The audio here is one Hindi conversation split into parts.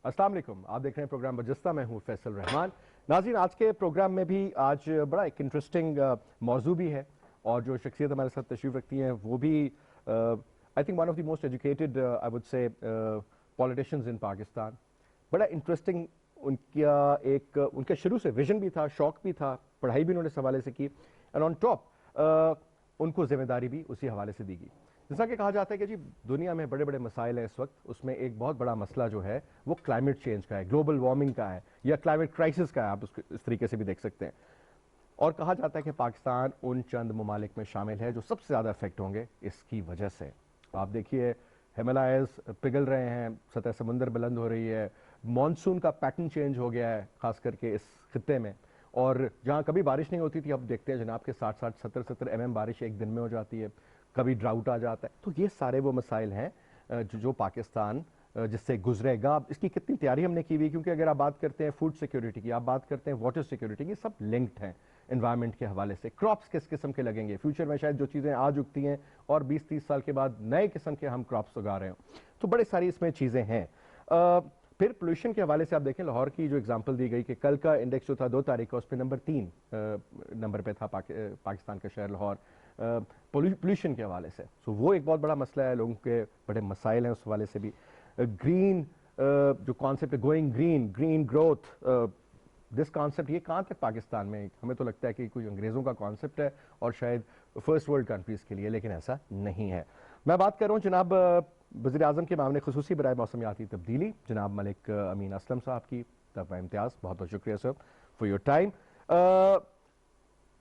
अस्सलाम वालेकुम, आप देख रहे हैं प्रोग्राम बरजस्ता। मैं हूं फैसल रहमान। नाज़रीन, आज के प्रोग्राम में भी आज बड़ा एक इंटरेस्टिंग मौजू भी है और जो शख्सियत हमारे साथ तशरीफ़ रखती हैं वो भी I think one of the most educated I would say politicians इन पाकिस्तान। बड़ा इंटरेस्टिंग उनका शुरू से विजन भी था, शौक भी था, पढ़ाई भी उन्होंने इस हवाले से की एंड ऑन टॉप उनको जिम्मेदारी भी उसी हवाले से दी गई। जैसा कि कहा जाता है कि जी दुनिया में बड़े बड़े मसाइल हैं इस वक्त, उसमें एक बहुत बड़ा मसला जो है वो क्लाइमेट चेंज का है, ग्लोबल वार्मिंग का है या क्लाइमेट क्राइसिस का है, आप उसको इस तरीके से भी देख सकते हैं। और कहा जाता है कि पाकिस्तान उन चंद ममालिक में शामिल है जो सबसे ज़्यादा इफेक्ट होंगे इसकी वजह से। आप देखिए हिमालयस पिघल रहे हैं, सतह समंदर बुलंद हो रही है, मानसून का पैटर्न चेंज हो गया है खास करके इस खित्ते में, और जहाँ कभी बारिश नहीं होती थी अब देखते हैं जनाब के 60-60 70-70 mm बारिश एक दिन में हो जाती है, कभी ड्राउट आ जाता है। तो ये सारे वो मसाइल हैं जो पाकिस्तान जिससे गुजरेगा। अब इसकी कितनी तैयारी हमने की हुई, क्योंकि अगर आप बात करते हैं फूड सिक्योरिटी की, आप बात करते हैं वाटर सिक्योरिटी की, सब लिंक्ड हैं एनवायरनमेंट के हवाले से। क्रॉप्स किस किस्म के लगेंगे, फ्यूचर में शायद जो चीज़ें आज उगती हैं और 20-30 साल के बाद नए किस्म के हम क्रॉप्स उगा रहे हो, तो बड़े सारी इसमें चीज़ें हैं। फिर पोल्यूशन के हवाले से आप देखें, लाहौर की जो एग्जांपल दी गई कि कल का इंडेक्स जो था 2 तारीख का, उस पर नंबर 3 नंबर पे था पाकिस्तान का शहर लाहौर पोल्यूशन के हवाले से। सो वो एक बहुत बड़ा मसला है, लोगों के बड़े मसाइल हैं उस हवाले से भी। ग्रीन जो कॉन्सेप्ट है, going green, green growth, this concept ये कहाँ तक पाकिस्तान में, हमें तो लगता है कि कोई अंग्रेज़ों का कॉन्सेप्ट है और शायद फर्स्ट वर्ल्ड कंट्रीज़ के लिए, लेकिन ऐसा नहीं है। मैं बात कर रहा हूँ जनाब वज़ीर आज़म के मामले खुसूसी बराए मौसमियाती तब्दीली जनाब मलिक अमीन असलम साहब की तरफ इम्तियाज़, बहुत बहुत शुक्रिया सर फॉर योर टाइम।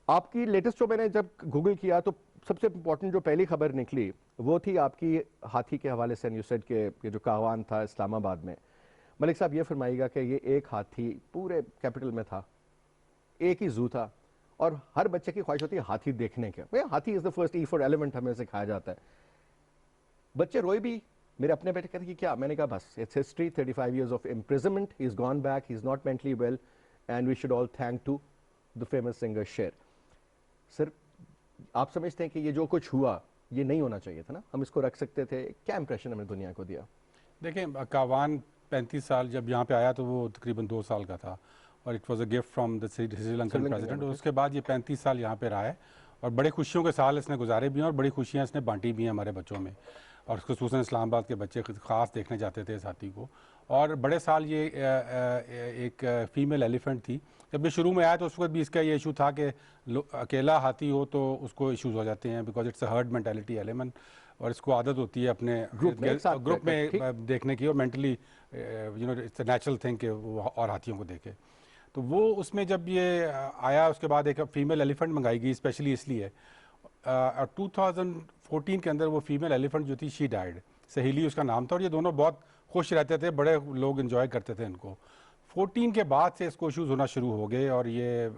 आपकी लेटेस्ट जो मैंने जब गूगल किया तो सबसे इंपॉर्टेंट जो पहली खबर निकली वो थी आपकी हाथी के हवाले से। न्यूज़ सेट के जो कावान था इस्लामाबाद में, मलिक साहब ये फरमाइएगा कि ये एक हाथी पूरे कैपिटल में था, एक ही जू था, और हर बच्चे की ख्वाहिश होती है हाथी देखने के। हाथी is the first E for elephant हमें सिखाया जाता है। बच्चे रोए भी, मेरे अपने बेटे कहते कि क्या, मैंने कहा बस it's history, 35 years of imprisonment, he is gone back, he is not mentally well and we should all thank to the famous singer Cher. Sir आप समझते हैं कि ये जो कुछ हुआ ये नहीं होना चाहिए था ना, हम इसको रख सकते थे? क्या इंप्रेशन हमने दुनिया को दिया? देखें, कावान 35 साल जब यहाँ पे आया तो वो तकरीबन 2 साल का था और it was a gift from the Sri Lankan president, और उसके बाद ये 35 साल यहाँ पे रहा है और बड़े खुशियों के साल इसने गुजारे भी हैं और बड़ी खुशियाँ इसने बांटी भी हैं हमारे बच्चों में, और खुसूसन इस्लामाबाद के बच्चे ख़ास देखने जाते थे इस हाथी को। और बड़े साल ये एक फ़ीमेल एलिफेंट थी। जब ये शुरू में आया तो उस वक्त भी इसका ये इशू था कि अकेला हाथी हो तो उसको इश्यूज़ हो जाते हैं, because it's a herd mentality element, और इसको आदत होती है अपने ग्रुप में देखने की, और mentally it's a natural thing कि वो और हाथियों को देखे। तो वो उसमें जब ये आया उसके बाद एक फ़ीमेल एलिफेंट मंगाई गई स्पेशली इसलिए। 2014 के अंदर वो फीमेल एलिफेंट जो थी शी डाइड, सहेली उसका नाम था, और ये दोनों बहुत खुश रहते थे, बड़े लोग इन्जॉय करते थे इनको। 14 के बाद से इसको इशूज़ होना शुरू हो गए, और ये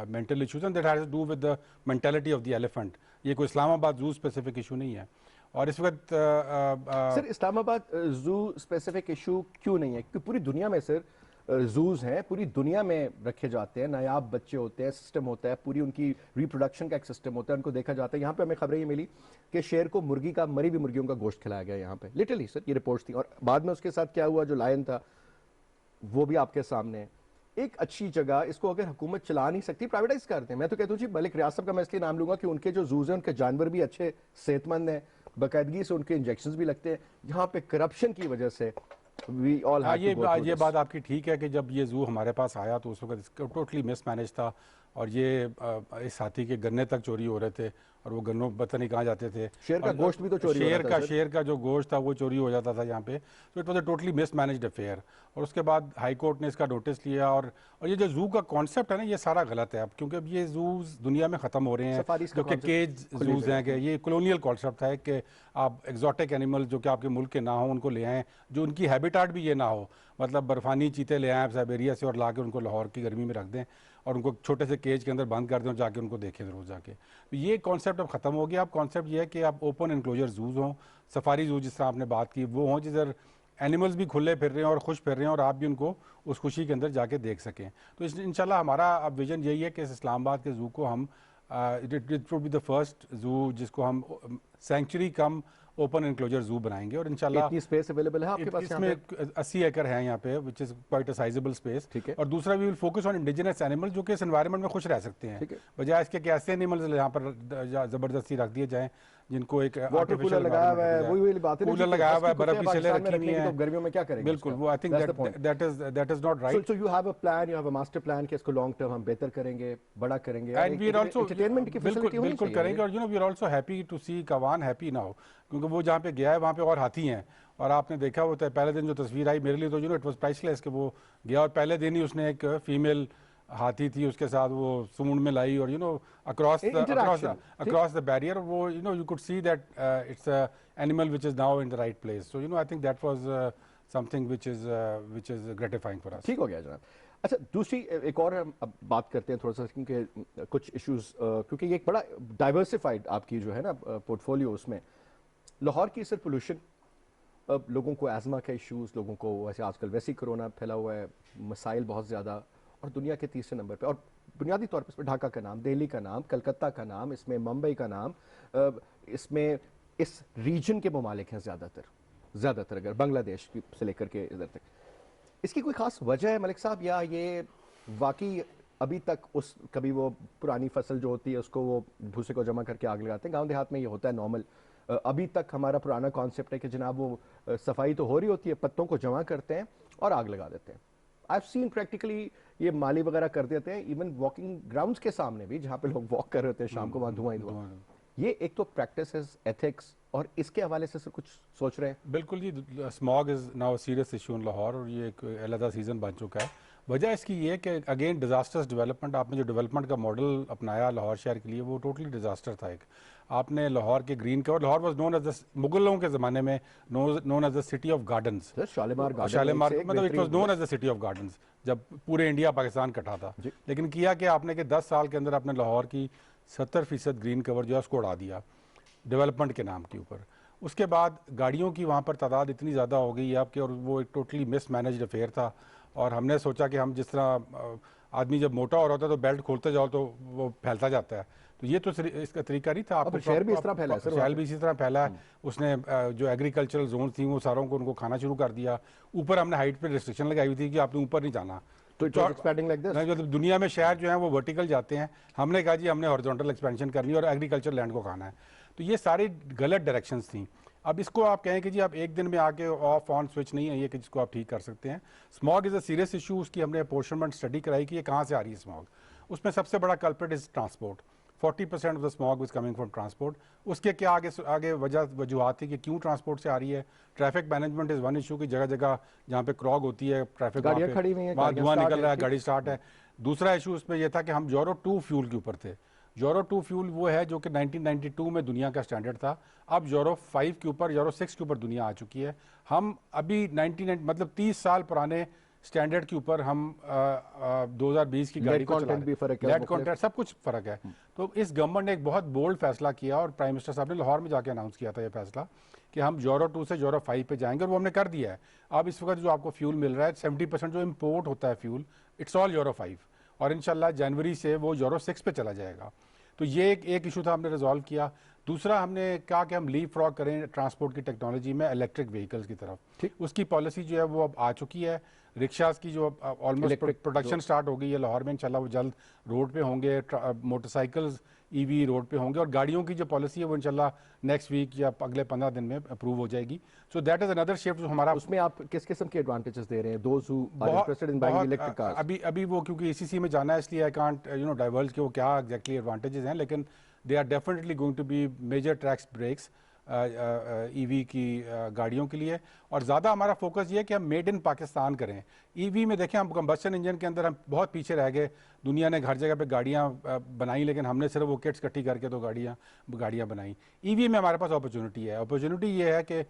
mental issues and that has to do with the mentality of the elephant. ये कोई इस्लामाबाद जू स्पेसिफिक इशू नहीं है। और इस वक्त सर इस्लामाबाद जू स्पेसिफिक इशू क्यों नहीं है? क्योंकि पूरी दुनिया में सर जूज हैं, पूरी दुनिया में रखे जाते हैं, नायाब बच्चे होते हैं, सिस्टम होता है, पूरी उनकी रिप्रोडक्शन का एक सिस्टम होता है, उनको देखा जाता है। यहाँ पे हमें खबरें ये मिली कि शेर को मुर्गी का, मरी हुई मुर्गियों का गोश्त खिलाया गया यहाँ पे, लिटरली सर ये रिपोर्ट्स थी। और बाद में उसके साथ क्या हुआ, जो लायन था वो भी आपके सामने है। एक अच्छी जगह, इसको अगर हुकूमत चला नहीं सकती प्राइवेटाइज कर दें। मैं तो कहता हूँ जी मलिक रियासत का मैं इसलिए नाम लूंगा कि उनके जो जूज हैं उनके जानवर भी अच्छे सेहतमंद हैं, बाकायदगी से उनके इंजेक्शन भी लगते हैं। यहाँ पे करप्शन की वजह से we all have to go through ये बात आपकी ठीक है कि जब ये जू हमारे पास आया तो उस वक्त इसका टोटली मिसमैनेज था, और ये इस हाथी के गन्ने तक चोरी हो रहे थे, और वो गन्नों पता नहीं कहाँ जाते थे। शेर का गोश्त भी तो चोरी हो रहा था। शेर का जो गोश्त था वो चोरी हो जाता था यहाँ पे। तो it was a totally mismanaged affair, और उसके बाद हाई कोर्ट ने इसका नोटिस लिया। और ये जो जू का कॉन्सेप्ट है ना, ये सारा गलत है अब, क्योंकि अब ये जूज दुनिया में ख़त्म हो रहे हैं, जो कि केज जूज हैं। कि ये कॉलोनियल कॉन्सेप्ट है कि आप एग्जॉटिक एनिमल जो कि आपके मुल्क के ना हो उनको ले आएँ, जो उनकी हैबिटाट भी ये ना हो, मतलब बर्फानी चीते ले आएँ साइबेरिया से और ला के उनको लाहौर की गर्मी में रख दें और उनको छोटे से केज के अंदर बंद कर दें और जाके उनको देखें रोज़ जाके। तो ये कॉन्सेप्ट अब ख़त्म हो गया। अब कॉन्सेप्ट ये है कि आप ओपन इनक्लोजर जूज हों, सफारी जू जिस तरह आपने बात की वो हों, जिधर एनिमल्स भी खुले फिर रहे हैं और खुश फिर रहे हैं, और आप भी उनको उस खुशी के अंदर जाके देख सकें। तो इंशाल्लाह हमारा अब विजन यही है कि इस इस्लामाबाद के जू को हम it would be the first जू जिसको हम सेंचुरी कम ओपन एनक्लोजर जू बनाएंगे और इंशाल्लाह कितनी स्पेस अवेलेबल है आपके पास? इसमें 80 एकड़ है यहाँ पे, which is quite a sizeable space. ठीक है। और दूसरा we will focus on indigenous animal जो कि इस एनवायरनमेंट में खुश रह सकते हैं, बजाय इसके कि ऐसे एनिमल्स यहाँ पर जबरदस्ती रख दिए जाए जिनको एक वाटर कूलर लगाया हुआ है, वही बात है, कूलर लगाया हुआ है, बर्फ की सेलें रखी हुई हैं, तो गर्मियों में क्या करेंगे? बिल्कुल, वो I think that is not right. So you have a plan, you have a master plan कि इसको लॉन्ग टर्म हम बेहतर करेंगे, बड़ा करेंगे, and we are also entertainment की फैसिलिटी होनी बिल्कुल करेंगे। और you know we are also happy to see Kaavan happy now, क्योंकि वो जहाँ पे गया है वहाँ पे और हाथी हैं। और आपने देखा होता है पहले दिन जो तस्वीर आई मेरे लिए, तो you know it was priceless कि वो गया और पहले दिन ही उसने एक फीमेल हाथी थी उसके साथ वो सूंड में लाई और you know across the barrier, वो you know you could see that it's a animal which is now in the right place. So you know I think that was something which is gratifying for us. ठीक हो गया जनाब। अच्छा, दूसरी एक और हम अब बात करते हैं थोड़ा सा, क्योंकि कुछ इश्यूज, क्योंकि ये एक बड़ा डाइवर्सिफाइड आपकी जो है ना पोर्टफोलियो, उसमें लाहौर की सिर्फ पोल्यूशन, अब लोगों को एज़मा के इश्यूज, लोगों को वैसे आजकल वैसे ही कोरोना फैला हुआ है, मसाइल बहुत ज़्यादा, और दुनिया के तीसरे नंबर पे, और बुनियादी तौर पर इसमें ढाका का नाम, दिल्ली का नाम, कलकत्ता का नाम, इसमें मुंबई का नाम, इसमें इस रीजन के ममालिक हैं ज़्यादातर अगर बांग्लादेश से लेकर के इधर तक। इसकी कोई ख़ास वजह है मलिक साहब, या ये वाकई अभी तक उस कभी वो पुरानी फसल जो होती है उसको वो भूसे को जमा करके आग लगाते हैं? गाँव देहात में ये होता है नॉर्मल, अभी तक हमारा पुराना कॉन्सेप्ट है कि जनाब वो सफाई तो हो रही होती है, पत्तों को जमा करते हैं और आग लगा देते हैं। आई हैव सीन प्रैक्टिकली ये माली वगैरह कर देते हैं, इवन वॉकिंग ग्राउंड्स के सामने भी जहाँ पे लोग वॉक कर रहे होते हैं शाम को, वहाँ धुआं ही धुआं। ये एक तो प्रैक्टिस एथिक्स, और इसके हवाले से कुछ सोच रहे हैं? बिल्कुल जी, smog is now serious issue in Lahore और ये एक अलग सीजन बन चुका है। वजह इसकी ये कि अगेन डिजास्टर्स डेवलपमेंट, आपने जो डेवलपमेंट का मॉडल अपनाया लाहौर शहर के लिए वो टोटली डिजास्टर था। एक आपने लाहौर के green cover, Lahore was known as मुगलों के ज़माने में known as the city of gardens, Shalimar मतलब it was known as the city of gardens जब पूरे इंडिया पाकिस्तान कटा था। लेकिन किया कि आपने कि 10 साल के अंदर आपने लाहौर की 70% ग्रीन कवर जो है उसको उड़ा दिया डेवलपमेंट के नाम के ऊपर। उसके बाद गाड़ियों की वहाँ पर तादाद इतनी ज़्यादा हो गई है आपके, और वो एक टोटली मिसमैनेज्ड अफेयर था। और हमने सोचा कि हम जिस तरह आदमी जब मोटा हो रहा था तो बेल्ट खोलते जाओ तो वो फैलता जाता है, तो ये तो इसका तरीका नहीं था। आपको शहर भी इस तरह फैला है, शहर भी इसी तरह फैला है। उसने जो एग्रीकल्चरल जोन थी वो सारों को उनको खाना शुरू कर दिया। ऊपर हमने हाइट पे रिस्ट्रिक्शन लगाई हुई थी कि आपने ऊपर नहीं जाना, तो एक्सपेंडिंग लाइक दिस। मतलब दुनिया में शहर जो है वो वर्टिकल जाते हैं, हमने कहा जी हमने हॉरिजॉन्टल एक्सपेंशन करनी है और एग्रीकल्चर लैंड को खाना है। तो ये सारी गलत डायरेक्शंस थी। अब इसको आप कहें कि जी आप एक दिन में आके ऑफ ऑन स्विच नहीं है ये कि जिसको आप ठीक कर सकते हैं। Smog is a serious issue, उसकी हमने अपोर्शनमेंट स्टडी कराई कि ये कहाँ से आ रही है स्मॉग। उसमें सबसे बड़ा culprit is transport, 40% of the smog is coming from transport. उसके क्या आगे वजूहत थी कि क्यों ट्रांसपोर्ट से आ रही है। Traffic management is one issue कि जगह जगह जहाँ पे क्रॉग होती है ट्रैफिक वहाँ धुआं निकल रहा है, गाड़ी स्टार्ट है। दूसरा इशू उसमें यह था कि हम यूरो 2 फ्यूल के ऊपर थे। यूरो 2 फ्यूल वो है जो कि 1992 में दुनिया का स्टैंडर्ड था, अब यूरो 5 के ऊपर, यूरो 6 के ऊपर दुनिया आ चुकी है। हम अभी 19 मतलब 30 साल पुराने स्टैंडर्ड के ऊपर हम 2020 की गाड़ी को चला रहे हैं। लेड कंटेंट सब कुछ फर्क है। तो इस गवर्नमेंट ने एक बहुत बोल्ड फैसला किया और प्राइम मिनिस्टर साहब ने लाहौर में जाके अनाउंस किया था ये फैसला कि हम यूरो 2 से यूरो 5 पे जाएंगे, और वो हमने कर दिया है। अब इस वक्त जो आपको फ्यूल मिल रहा है 70% जो इम्पोर्ट होता है फ्यूल, इट्स ऑल यूरो 5, और इंशाल्लाह जनवरी से वो यूरो 6 पे चला जाएगा। तो ये एक इशू था, हमने रिजॉल्व किया। दूसरा हमने कहा कि हम लीप फ्रॉग करें ट्रांसपोर्ट की टेक्नोलॉजी में इलेक्ट्रिक व्हीकल्स की तरफ। उसकी पॉलिसी जो है वो अब आ चुकी है। रिक्शास की जो ऑलमोस्ट प्रोडक्शन स्टार्ट हो गई है लाहौर में, इंशाल्लाह वो जल्द रोड पे होंगे। मोटरसाइकिल्स ईवी रोड पे होंगे, और गाड़ियों की जो पॉलिसी है वो इंशाल्लाह नेक्स्ट वीक या अगले 15 दिन में अप्रूव हो जाएगी। So that is another shift जो हमारा। उसमें आप किस किस्म के एडवांटेजेस दे रहे हैं those who are interested in buying electric cars? अभी वो क्योंकि ईसीसी में जाना है इसलिए आई कांट डाइवर्ज कि वो क्या एग्जैक्टली एडवांटेजेस हैं, लेकिन they are definitely going to be major tax breaks EV की गाड़ियों के लिए। और ज़्यादा हमारा फोकस ये है कि हम मेड इन पाकिस्तान करें। ईवी में देखें हम कंबस्शन इंजन के अंदर हम बहुत पीछे रह गए। दुनिया ने हर जगह पे गाड़ियाँ बनाई, लेकिन हमने सिर्फ वो किट्स इकट्ठी करके तो गाड़ियाँ बनाई। ईवी में हमारे पास अपॉर्चुनिटी है। अपॉर्चुनिटी ये है कि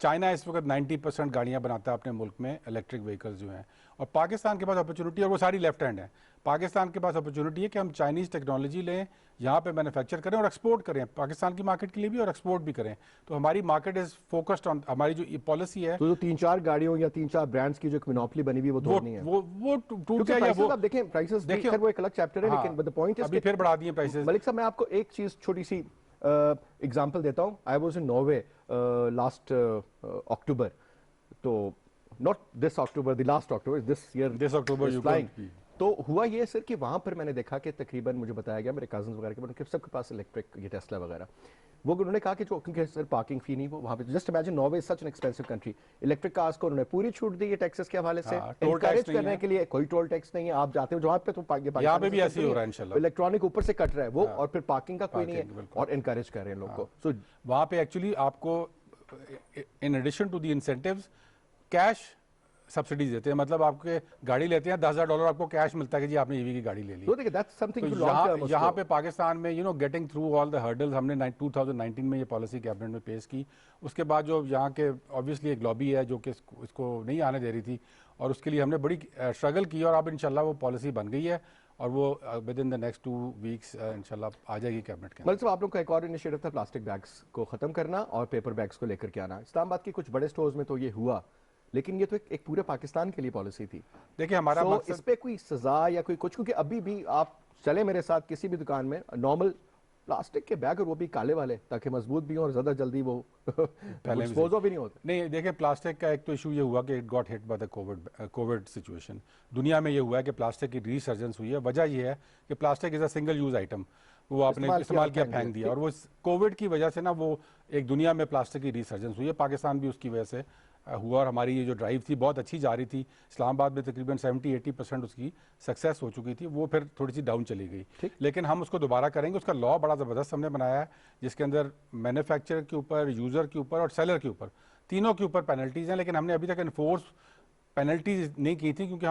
चाइना इस वक्त 90% गाड़ियाँ बनाता है अपने मुल्क में, इलेक्ट्रिक व्हीकल्स जो हैं, और पाकिस्तान के पास अपॉर्चुनिटी है, वो सारी लेफ्ट हैंड है। पाकिस्तान के पास अपॉर्चुनिटी है कि हम चाइनीज़ टेक्नोलॉजी लें, यहाँ पे मैन्युफैक्चर करें और एक्सपोर्ट करें, पाकिस्तान की मार्केट के लिए भी और एक्सपोर्ट भी करें। तो हमारी मार्केट इज फोकस्ड ऑन, हमारी जो पॉलिसी है। तो जो 3-4 गाड़ियों या 3-4 ब्रांड्स की जो मोनोपोली बनी हुई वो तोड़नी है, वो टूट जाए। वो आप देखें प्राइसेस देखिए, वो एक अलग चैप्टर है, लेकिन द पॉइंट इज अभी फिर बढ़ा दिए प्राइसेस। मलिक साहब मैं आपको एक चीज छोटी सी एग्जांपल देता हूं, I was in Norway last October, तो not this October, the last October, this year, this October you flying. Can't be. तो हुआ ये सर कि वहां पर मैंने देखा कि तकरीबन मुझे बताया गया, मेरे कजन वगैरह के, उनके सबके पास इलेक्ट्रिक ये टेस्ला वगैरह, वो उन्होंने कहा कि जो क्योंकि सर पार्किंग फी नहीं, वो वहां पे just imagine Norway is such an expensive country, electric cars को उन्होंने पूरी छूट दी है टैक्सेस के हवाले से, हाँ, टोल टैक्स एनकरेज नहीं करने है। के लिए कोई टोल टैक्स नहीं है, आप जाते हो जहां पे तो यहाँ पे भी ऐसे ही हो रहा है इंशाल्लाह। इलेक्ट्रॉनिक ऊपर से कट रहा है वो, और फिर पार्किंग का कोई नहीं parking, है, बिल्कुल। और एनकरेज कर रहे हैं लोग को। सो वहाँ पे एक्चुअली आपको in addition to the incentives cash subsidies देते हैं, मतलब आपके गाड़ी लेते हैं $10,000 आपको कैश मिलता है कि जी आपने ईवी की गाड़ी ले ली। तो देखिए दैट्स समथिंग तो यहाँ पे पाकिस्तान में getting through all the hurdles, हमने 2019 में ये पॉलिसी कैबिनेट में पेश की। उसके बाद जो यहाँ के ऑब्वियसली एक लॉबी है जो कि इसको नहीं आने दे रही थी, और उसके लिए हमने बड़ी स्ट्रगल की, और अब इंशाल्लाह वो पॉलिसी बन गई है, और वो with in the next 2 weeks इंशाल्लाह आ जाएगी कैबिनेट के। मतलब आप लोग का एक और इनिशिएटिव था प्लास्टिक बैग्स को खत्म करना और पेपर बैग्स को लेकर के आना। इस्लामाबाद के कुछ बड़े स्टोर्स में तो ये हुआ, लेकिन ये तो एक पूरे पाकिस्तान के लिए पॉलिसी थी। देखिए हमारा So, मकसद इस पे कोई सजा या कोई कुछ, क्योंकि अभी भी आप चले मेरे साथ किसी भी दुकान में, नॉर्मल प्लास्टिक के बैग, और वो भी काले वाले, ताकि मजबूत भी हो और ज्यादा जल्दी वो डिस्पोज भी नहीं होते। नहीं, देखिए प्लास्टिक का एक तो इशू ये हुआ कि it got hit by the Covid situation. दुनिया में ये हुआ है कि प्लास्टिक की रीसर्जेंस हुई है। वजह ये है कि plastic is a single use item, वो आपने इस्तेमाल किया फेंक दिया, और वो कोविड की वजह से ना वो एक दुनिया में प्लास्टिक की रीसर्जेंस हुई है। पाकिस्तान भी उसकी वजह से हुआ, और हमारी ये जो ड्राइव थी बहुत अच्छी जा रही थी। इस्लामाबाद में तकरीबन 70-80% उसकी सक्सेस हो चुकी थी, वो फिर थोड़ी सी डाउन चली गई, लेकिन हम उसको दोबारा करेंगे। उसका लॉ बड़ा ज़बरदस्त हमने बनाया है, जिसके अंदर मैन्युफैक्चरर के ऊपर, यूज़र के ऊपर और सेलर के ऊपर, तीनों के ऊपर पेनल्टीज़ हैं, लेकिन हमने अभी तक इन्फोर्स पेनल्टीज नहीं की थी, क्योंकि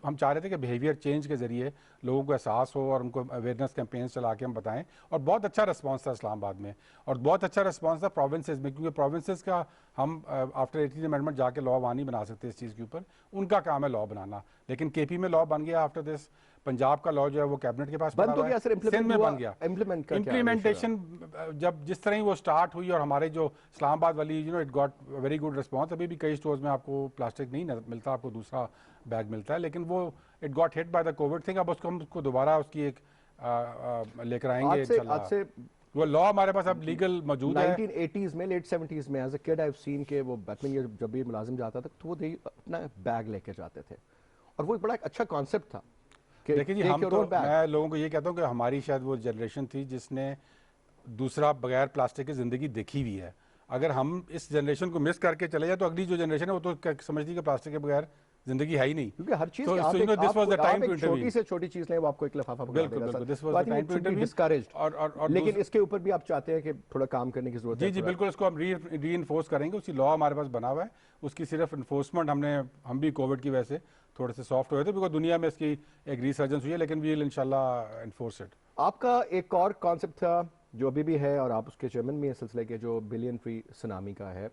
हम चाह रहे थे कि बिहेवियर चेंज के जरिए लोगों को एहसास हो और उनको अवेयरनेस कैंपेन्स चला के हम बताएं। और बहुत अच्छा रिस्पांस था इस्लामाबाद में, और बहुत अच्छा रिस्पांस था प्रोविंसेस में, क्योंकि प्रोविंसेस का हम आफ्टर 18 अमेंडमेंट जाके लॉ वहाँ नहीं बना सकते इस चीज़ के ऊपर, उनका काम है लॉ बनाना। लेकिन केपी में लॉ बन गया आफ्टर दिस, पंजाब का लॉ जो है वो कैबिनेट के पास बंद तो गया सर, सिंध में बन गया। इम्प्लीमेंटेशन जब जिस तरह ही वो स्टार्ट हुई, और हमारे जो इस्लामाबाद वाली it got very good response. अभी भी कई स्टोर्स में आपको प्लास्टिक नहीं मिलता, आपको दूसरा बैग मिलता है, लेकिन वो it got hit by the Covid thing. अब उसको हम उसको दोबारा उसकी एक लेकर आएंगे इंशाल्लाह। आज से वो लॉ हमारे पास अब लीगल मौजूद है। 1980s में, लेट 70s में, as a kid I have seen के वो बैटमैन ये जब भी मुलाजिम जाता था तो वो अपना बैग लेके जाते थे, और वो एक बड़ा अच्छा कॉन्सेप्ट था। देखिए जी, हम तो मैं लोगों को ये कहता हूँ कि हमारी शायद वो जनरेशन थी जिसने दूसरा बगैर प्लास्टिक की ज़िंदगी देखी हुई है। अगर हम इस जनरेशन को मिस करके चले जाए तो अगली जो जनरेशन है वो तो समझती है कि प्लास्टिक के बगैर जिंदगी है ही नहीं, क्योंकि हर चीज छोटी से छोटी चीज नहीं, वो आपको एक लिफाफा पकड़ा देगा। This was the time to intervene, discouraged. और लेकिन इसके ऊपर भी आप चाहते हैं कि थोड़ा काम करने की जरूरत है। जी बिल्कुल, इसको हम री-इन्फोर्स करेंगे। उसी लॉ हमारे पास बना हुआ है, उसकी सिर्फ इन्फोर्समेंट हम भी कोविड की वजह से थोड़े से सॉफ्ट हुए थे, बिकॉज दुनिया में इसकी एक रिसर्जेंस हुई है, लेकिन वी विल इंशाल्लाह इन्फोर्स इट। आपका एक और कॉन्सेप्ट था जो अभी भी है, और आप उसके चेयरमैन भी हैं सिलसिले के, जो बिलियन फ्री सुनामी का है,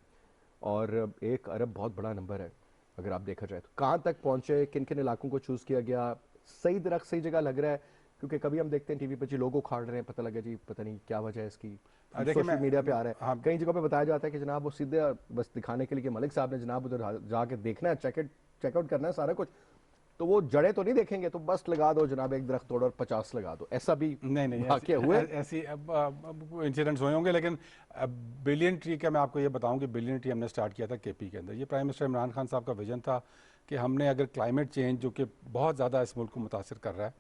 और 1 अरब बहुत बड़ा नंबर है अगर आप देखा जाए तो। कहाँ तक पहुंचे, किन किन इलाकों को चूज किया गया, सही दरख्त सही जगह लग रहा है? क्योंकि कभी हम देखते हैं टीवी पर जी लोग उखाड़ रहे हैं, पता लगा जी पता नहीं क्या वजह है इसकी, सोशल मीडिया पे आ रहा है। हाँ, कई जगहों पे बताया जाता है कि जनाब वो सीधे बस दिखाने के लिए कि मलिक साहब ने जनाब उधर जाके देखना है, चेकआउट करना है सारा कुछ, तो वो जड़े तो नहीं देखेंगे, तो बस लगा दो जनाब, एक दरख्त तोड़ो और 50 लगा दो। ऐसा भी नहीं वाकया हुए, ऐसी इंसिडेंट्स हुए होंगे, लेकिन बिलियन ट्री का मैं आपको ये बताऊं कि बिलियन ट्री हमने स्टार्ट किया था केपी के अंदर। ये प्राइम मिनिस्टर इमरान खान साहब का विजन था कि हमने अगर क्लाइमेट चेंज जो कि बहुत ज़्यादा इस मुल्क को मुतासर कर रहा है,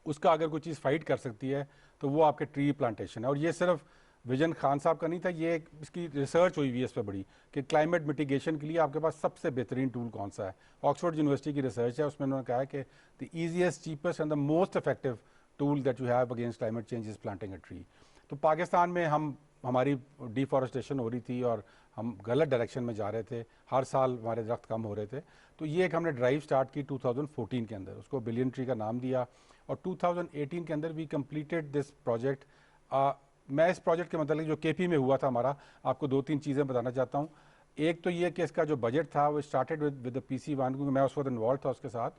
उसका अगर कोई चीज़ फाइट कर सकती है तो वो आपके ट्री प्लांटेशन है। और ये सिर्फ विजन खान साहब का नहीं था, ये इसकी रिसर्च हुई हुई है इस पर बड़ी, कि क्लाइमेट मिटिगेशन के लिए आपके पास सबसे बेहतरीन टूल कौन सा है। ऑक्सफोर्ड यूनिवर्सिटी की रिसर्च है, उसमें उन्होंने कहा है कि the easiest, cheapest and the most effective tool that you have against climate change is planting a tree. तो पाकिस्तान में हमारी डिफॉरेस्टेशन हो रही थी और हम गलत डायरेक्शन में जा रहे थे, हर साल हमारे दरख्त कम हो रहे थे। तो ये एक हमने ड्राइव स्टार्ट की 2014 के अंदर, उसको बिलियन ट्री का नाम दिया, और 2018 के अंदर वी कंप्लीटेड दिस प्रोजेक्ट। मैं इस प्रोजेक्ट के मतलब जो केपी में हुआ था हमारा, आपको 2-3 चीज़ें बताना चाहता हूँ। एक तो ये कि इसका जो बजट था वो स्टार्टेड विद PC1, क्योंकि मैं उस वक्त इन्वॉल्व था उसके साथ,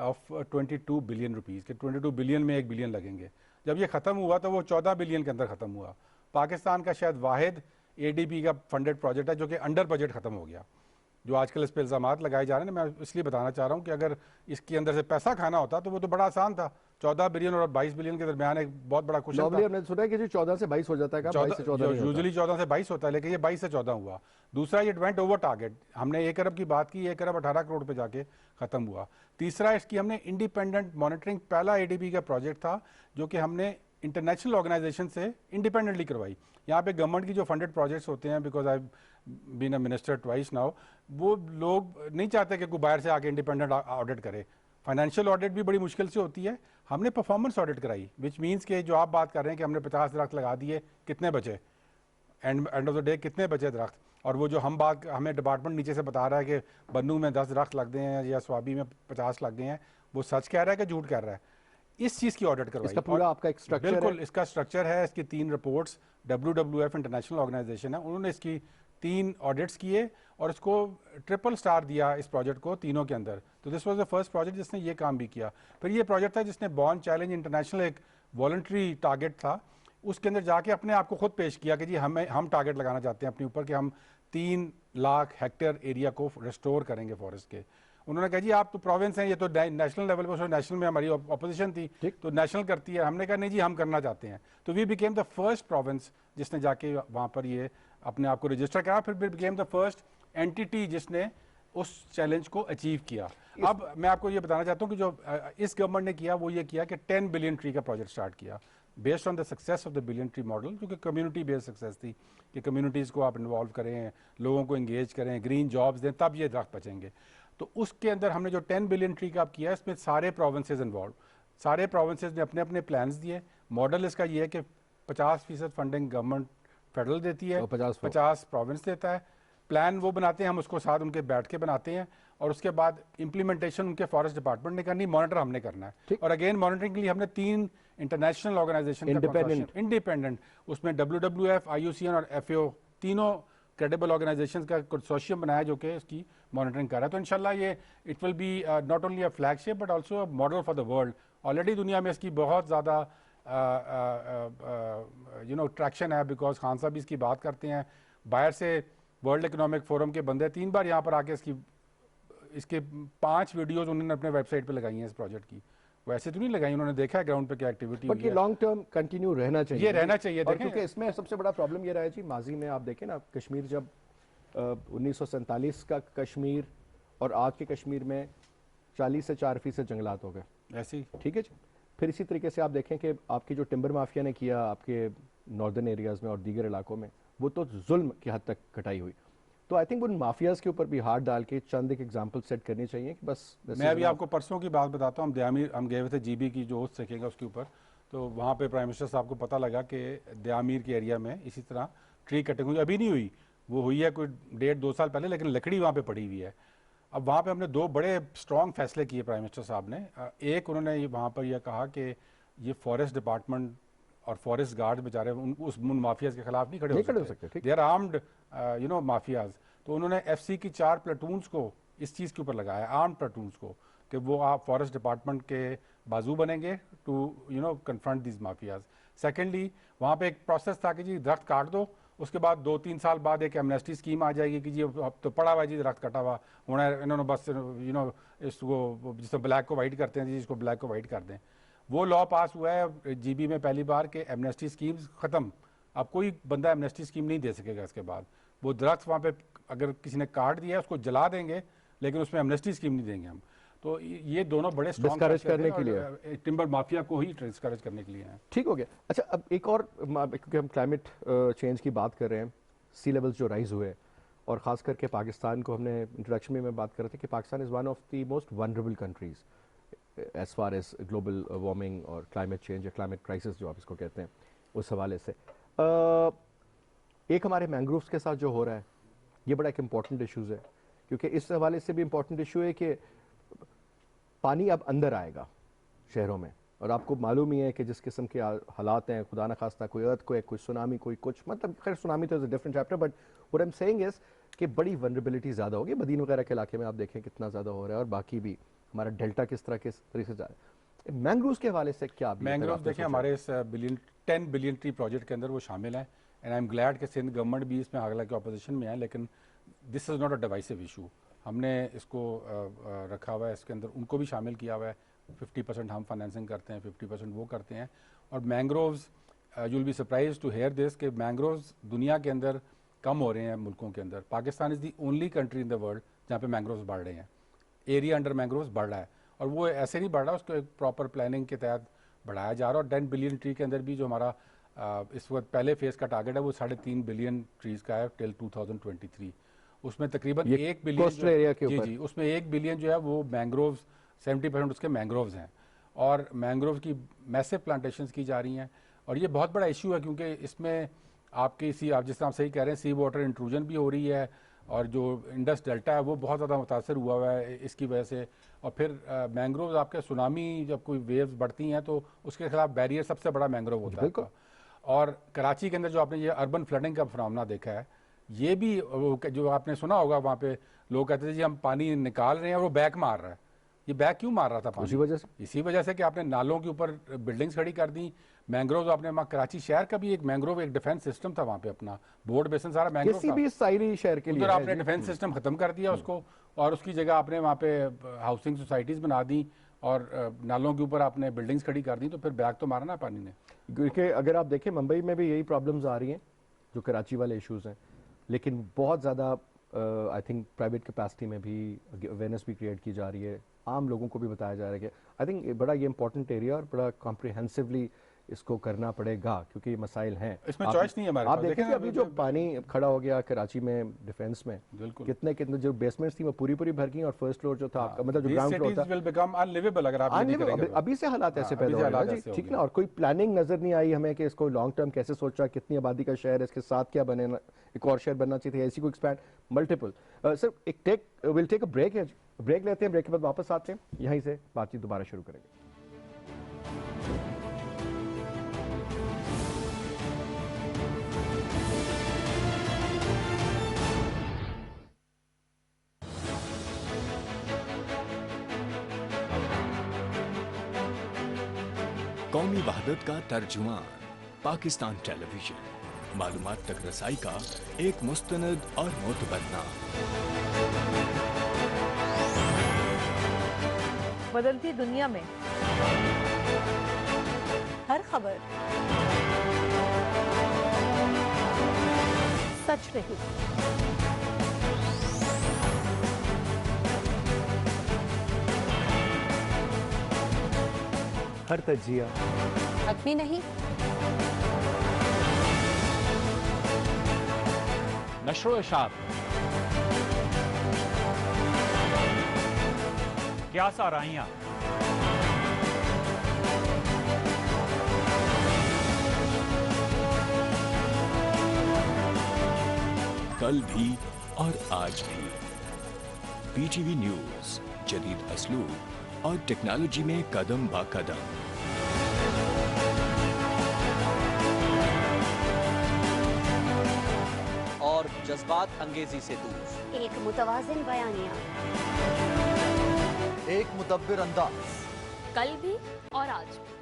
ऑफ 22 बिलियन रुपीज़ के। 22 बिलियन में 1 बिलियन लगेंगे। जब ये ख़त्म हुआ तो वो 14 बिलियन के अंदर ख़त्म हुआ। पाकिस्तान का शायद वाहिद ADB का फंडेड प्रोजेक्ट है जो कि अंडर बजट ख़त्म हो गया। जो आजकल इस पे इल्ज़ामात लगाए जा रहे हैं ना, मैं इसलिए बताना चाह रहा हूँ कि अगर इसके अंदर से पैसा खाना होता तो वो तो बड़ा आसान था। 14 बिलियन और 22 बिलियन के दरमियान एक बहुत बड़ा क्वेश्चन था। नॉर्मली हमने सुना है कि जी 14 से 22 हो जाता है, 22 से 14 नहीं होता। यूजुअली 14 से 22 होता है, लेकिन ये 22 से 14 हुआ। दूसरा, ये वेंट ओवर टारगेट, हमने 1 अरब की बात की, 1 अरब 18 करोड़ पे जाके खत्म हुआ। तीसरा, इसकी हमने इंडिपेंडेंट मॉनिटरिंग, पहला एडीबी का प्रोजेक्ट था जो कि हमने इंटरनेशनल ऑर्गेनाइजेशन से इंडिपेंडेंटली करवाई। यहाँ पे गवर्नमेंट की जो फंडेड प्रोजेक्ट्स होते हैं, because I been a minister twice now, वो लोग नहीं चाहते कि कोई बाहर से आके इंडिपेंडेंट ऑडिट करे। फाइनेंशियल ऑडिट भी बड़ी मुश्किल से होती है। हमने परफॉर्मेंस ऑडिट कराई, विच मीन्स के जो आप बात कर रहे हैं कि हमने 50 दरख्त लगा दिए, कितने बचे, एंड ऑफ द डे कितने बचे दरख्त। और वो जो हमें डिपार्टमेंट नीचे से बता रहा है कि बन्नू में 10 दरख्त लग गए हैं या स्वाबी में 50 लग गए हैं, वो सच कह रहा है कि झूठ कह रहा है। इस चीज़ की ऑडिट करवाई। इसका पूरा आपका एक स्ट्रक्चर है? बिल्कुल, इसका स्ट्रक्चर है। इसकी 3 रिपोर्ट्स, WWF इंटरनेशनल ऑर्गेनाइजेशन है, उन्होंने इसकी 3 ऑडिट्स किए और इसको ट्रिपल स्टार दिया इस प्रोजेक्ट को तीनों के अंदर। तो this was the first project जिसने ये काम भी किया। फिर ये प्रोजेक्ट था जिसने बॉन्ड चैलेंज इंटरनेशनल, एक वॉलंटरी टारगेट था, उसके अंदर जाके अपने आप को खुद पेश किया कि जी हम टारगेट लगाना चाहते हैं अपने ऊपर कि हम 3 लाख हेक्टेयर एरिया को रिस्टोर करेंगे फॉरेस्ट के। उन्होंने कहा जी आप तो प्रोविंस हैं, ये तो नेशनल लेवल पर, नेशनल में हमारी अपोजिशन थी तो नेशनल करती है। हमने कहा नहीं जी हम करना चाहते हैं। तो we became the first province जिसने जाके वहाँ पर ये अपने आप को रजिस्टर करा। फिर बिकेम द फर्स्ट एंटिटी जिसने उस चैलेंज को अचीव किया। अब मैं आपको ये बताना चाहता हूँ कि जो इस गवर्नमेंट ने किया वो ये किया कि 10 बिलियन ट्री का प्रोजेक्ट स्टार्ट किया based on the success of the billion tree model, क्योंकि कम्युनिटी बेस्ड सक्सेस थी कि कम्युनिटीज़ को आप इन्वॉल्व करें, लोगों को इंगेज करें, ग्रीन जॉब्स दें, तब ये दरख्त बचेंगे। तो उसके अंदर हमने जो 10 बिलियन ट्री का किया, इसमें सारे प्रोविंसेस इन्वॉल्व, सारे प्रोविंसेस ने अपने अपने प्लान्स दिए। मॉडल इसका ये है कि 50% फंडिंग गवर्नमेंट फेडरल देती है, 50 प्रोविंस देता है। प्लान वो बनाते हैं, हम उसको साथ उनके बैठ के बनाते हैं और उसके बाद इम्प्लीमेंटेशन उनके फॉरेस्ट डिपार्टमेंट ने करनी, मॉनिटर हमने करना है। और अगेन मॉनिटरिंग के लिए हमने 3 इंटरनेशनल ऑर्गेनाइजेशन इंडिपेंडेंट, उसमें WWF, IUCN और FAO, तीनों क्रेडिबल ऑर्गेनाइजेशंस का कंसोर्शियम बनाया जो कि इसकी मॉनिटरिंग कर रहा है। तो इंशाल्लाह ये it will be not only a flagship but also a model for the world. Already दुनिया में इसकी बहुत ज़्यादा ट्रैक्शन है, बिकॉज खान साहब इसकी बात करते हैं, बाहर से वर्ल्ड इकोनॉमिक फोरम के बंदे 3 बार यहाँ पर आके इसके 5 वीडियोज़ उन्होंने अपने वेबसाइट पे लगाई हैं इस प्रोजेक्ट की। वैसे तो नहीं लगाई, उन्होंने देखा है ग्राउंड पे क्या एक्टिविटी हुई है। लॉन्ग टर्म कंटिन्यू रहना चाहिए, ये रहना चाहिए। और क्योंकि इसमें सबसे बड़ा प्रॉब्लम ये रहा है जी, माजी में आप देखें ना, कश्मीर जब 1947 का कश्मीर और आज के कश्मीर में 40 से 4% जंगलात हो गए ऐसे ही, ठीक है जी। फिर इसी तरीके से आप देखें कि आपकी जो टिम्बर माफिया ने किया आपके नॉर्दर्न एरियाज़ में और दीगर इलाकों में, वो तो जुल्म की हद तक कटाई हुई। तो आई थिंक उन माफियाज के ऊपर भी हाथ डाल के चंद एक एग्जांपल सेट करनी चाहिए कि बस। मैं अभी आपको परसों की बात बताता हूँ। हम गए हुए थे GB की जो होस्ट सकेगा उसके ऊपर, तो वहाँ पे प्राइम मिनिस्टर साहब को पता लगा कि दयामीर के एरिया में इसी तरह ट्री कटिंग हुई। अभी नहीं हुई, वो हुई है कोई 1.5-2 साल पहले, लेकिन लकड़ी वहाँ पे पड़ी हुई है। अब वहाँ पे हमने 2 बड़े स्ट्रॉन्ग फैसले किए प्राइम मिनिस्टर साहब ने। एक, उन्होंने वहाँ पर यह कहा कि ये फॉरेस्ट डिपार्टमेंट और फॉरेस्ट गार्ड बेचारे उन माफियाज के खिलाफ नहीं खड़े हो सकते, दे आर आर्म्ड माफियाज। तो उन्होंने FC की 4 प्लेटून्स को इस चीज़ के ऊपर लगाया, आर्म्ड प्लेटून्स को, कि वो आप फॉरेस्ट डिपार्टमेंट के बाजू बनेंगे to confront this mafias. Secondly, वहाँ पे एक प्रोसेस था कि जी दरख्त काट दो, उसके बाद 2-3 साल बाद एक एमनेस्टी स्कीम आ जाएगी कि जी अब तो पड़ा हुआ है जी दरख्त कटा हुआ होना, इन्होंने बस इसको जिसको ब्लैक को वाइट करते हैं जी, इसको ब्लैक को वाइट कर दें। वो लॉ पास हुआ है GB में पहली बार के एमनेस्टी स्कीम्स ख़त्म, अब कोई बंदा एमनेस्टी स्कीम नहीं दे सकेगा इसके बाद। वो दरख्त वहाँ पे अगर किसी ने काट दिया उसको जला देंगे, लेकिन उसमें एमनेस्टी स्कीम नहीं देंगे हम। तो ये दोनों बड़े डिस्करेज करने के लिए, टिम्बर माफिया को ही डिस्करेज करने के लिए हैं। ठीक हो गया। अच्छा, अब एक और, क्योंकि हम क्लाइमेट चेंज की बात कर रहे हैं, सी लेवल्स जो राइज हुए, और ख़ास करके पाकिस्तान को हमने इंट्रोडक्शन में बात कर रहे थे कि Pakistan is one of the most vulnerable countries as far as global warming और क्लाइमेट चेंज या क्लाइमेट क्राइसिस जो आप इसको कहते हैं, उस हवाले से एक हमारे मैंग्रोव्स के साथ जो हो रहा है ये बड़ा एक इम्पॉर्टेंट इशूज़ है, क्योंकि इस हवाले से भी इम्पॉर्टेंट इशू है कि पानी अब अंदर आएगा शहरों में, और आपको मालूम ही है कि जिस किस्म के हालात हैं, खुदा न खास्ता कोई अर्थक्वेक, कोई सुनामी, कोई कुछ, मतलब खैर सुनामी तो is a different chapter, but what I am saying is कि बड़ी वनरेबिलिटी ज़्यादा होगी। मदीन वगैरह के इलाके में आप देखें कितना ज़्यादा हो रहा है, और बाकी भी हमारा डेल्टा किस तरह से जा रहा है। मैंग्रोव्स के हवाले से क्या? मैंग्रोव्स देखिए हमारे इस 10 बिलियन ट्री प्रोजेक्ट के अंदर वो शामिल हैं, एंड आई एम ग्लैड कि सिंध गवर्नमेंट भी इसमें हालांकि अपोजिशन में है, लेकिन this is not a divisive issue. हमने इसको रखा हुआ है, इसके अंदर उनको भी शामिल किया हुआ है। 50% हम फाइनेंसिंग करते हैं, 50% वो करते हैं। और mangroves, you will be surprise to hear this कि मैंग्रोव्स दुनिया के अंदर कम हो रहे हैं मुल्कों के अंदर। Pakistan is the only country in the world जहाँ पे मैंग्रोव्स बढ़ रहे हैं। एरिया अंडर मैंग्रोव्स बढ़ रहा है, और वो ऐसे नहीं बढ़ रहा, उसको एक प्रॉपर प्लानिंग के तहत बढ़ाया जा रहा है। और 10 बिलियन ट्री के अंदर भी जो हमारा इस वक्त पहले फेज़ का टारगेट है वो 3.5 बिलियन ट्रीज़ का है टिल 2023। उसमें तकरीबन 1 बिलियन कोस्टल एरिया के जी ऊपर। जी, उसमें 1 बिलियन जो है वो मैंग्रोव्स, 70% उसके मैंग्रोव्स हैं। और मैंग्रोव की मैसिव प्लांटेशंस की जा रही हैं। और ये बहुत बड़ा इशू है क्योंकि इसमें आपकी आप जिस तरह आप सही कह रहे हैं, सी वाटर इंट्रूजन भी हो रही है, और जो इंडस डेल्टा है वो बहुत ज़्यादा मुतासर हुआ है इसकी वजह से। और फिर मैंग्रोव्स आपके सुनामी जब कोई वेव्स बढ़ती हैं तो उसके खिलाफ बैरियर सबसे बड़ा मैंग्रोव होता है आपका। और कराची के अंदर जो आपने ये अर्बन फ्लडिंग का फिनोमेना देखा है, ये भी जो आपने सुना होगा, वहाँ पे लोग कहते थे जी हम पानी निकाल रहे हैं और वो बैक मार रहा है। ये बैक क्यों मार रहा था पानी? इसी वजह से कि आपने नालों के ऊपर बिल्डिंग्स खड़ी कर दी। मैंग्रोव आपने वहाँ कराची शहर का भी एक मैंग्रोव एक डिफेंस सिस्टम था वहाँ पे, अपना बोर्ड बेसन सारा मैंग्रोव था। भी साइरी शहर के लिए आपने डिफेंस सिस्टम खत्म कर दिया उसको, और उसकी जगह आपने वहाँ पे हाउसिंग सोसाइटीज बना दी और नालों के ऊपर आपने बिल्डिंग्स खड़ी कर दी, तो फिर बैक तो मारना पानी ने। क्योंकि अगर आप देखें मुंबई में भी यही प्रॉब्लम्स आ रही हैं जो कराची वाले इश्यूज हैं, लेकिन बहुत ज़्यादा आई थिंक प्राइवेट कैपेसिटी में भी अवेयरनेस भी क्रिएट की जा रही है, आम लोगों को भी बताया जा रहा है कि आई थिंक बड़ा ये इंपॉर्टेंट एरिया और बड़ा कॉम्प्रिहेंसिवली इसको करना पड़ेगा क्योंकि ये मसाइल हैं। इसमें चॉइस नहीं है हमारे आप पास। देखें अभी जो पानी खड़ा हो गया कराची में डिफेंस में, कितने जो बेसमेंट्स थी वो पूरी भर गई, और फर्स्ट फ्लोर जो था आपका मतलब जो ग्राउंड फ्लोर था विल बिकम अनलिवेबल अगर आप ये करेंगे। अभी से हालात ऐसे पैदा हो रहे हैं, ठीक ना। और कोई प्लानिंग नजर नहीं आई हमें कि इसको लॉन्ग टर्म कैसे सोचा, कितनी आबादी का शहर है, इसके साथ क्या बने, एक और शहर बनना चाहिए, ऐसी को expand multiple. Sir will take a break लेते हैं, ब्रेक के बाद वापस आते हैं, यहीं से बातचीत दोबारा शुरू करेंगे। कौमी वहदत का तर्जुमान पाकिस्तान टेलीविजन, मालूमात तक रसाई का एक मुस्तनद और मोतबर नाम। बदलती दुनिया में हर खबर सच नहीं। हर तजिया हतमी नहीं। नशरो इशात, क्या साराहियां, कल भी और आज भी। पीटीवी न्यूज, जदीद असलूब और टेक्नोलॉजी में कदम बा कदम। और जज्बात अंगेजी से दूर। एक मुतवाजिन बयानिया, एक मुतब्बिर अंदाज। कल भी और आज भी।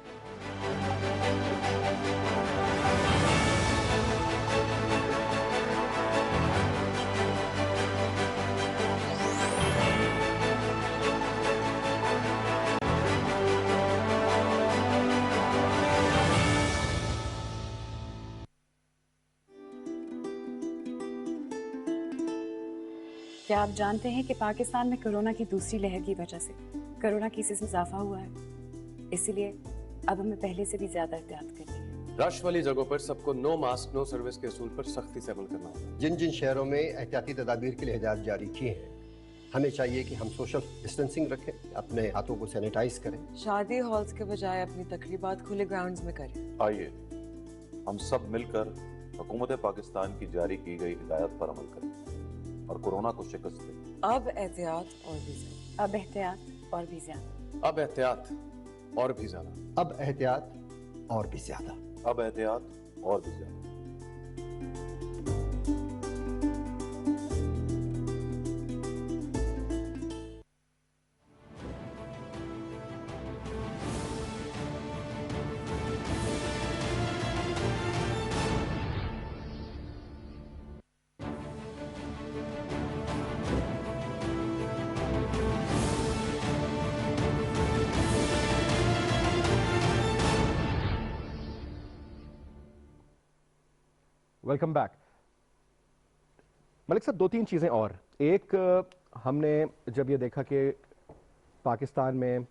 क्या आप जानते हैं कि पाकिस्तान में कोरोना की दूसरी लहर की वजह से कोरोना केसेस में इजाफा हुआ है? इसीलिए अब हमें पहले से भी ज्यादा एहतियात करनी है। रश वाली जगहों पर सबको नो मास्क नो सर्विस के असूल पर सख्ती से अमल करना होगा। जिन जिन शहरों में एहतियाती तदाबीर के लिए हिदायत जारी की हैं, हमें चाहिए कि हम सोशल डिस्टेंसिंग रखें, अपने हाथों को सैनिटाइज करें। शादी हॉल्स के बजाय अपनी तकरीबात खुले ग्राउंड्स में करें। आइए हम सब मिलकर हुकूमत पाकिस्तान की जारी की गई हिदायत पर अमल करें और कोरोना को शिकस्त दें। अब एहतियात और भी ज्यादा। अब एहतियात और भी ज्यादा। अब एहतियात और भी ज्यादा। अब एहतियात और भी ज्यादा। अब एहतियात और भी ज्यादा। Welcome back. मलिक साहब, दो तीन चीज़ें और। एक, हमने जब ये देखा कि पाकिस्तान में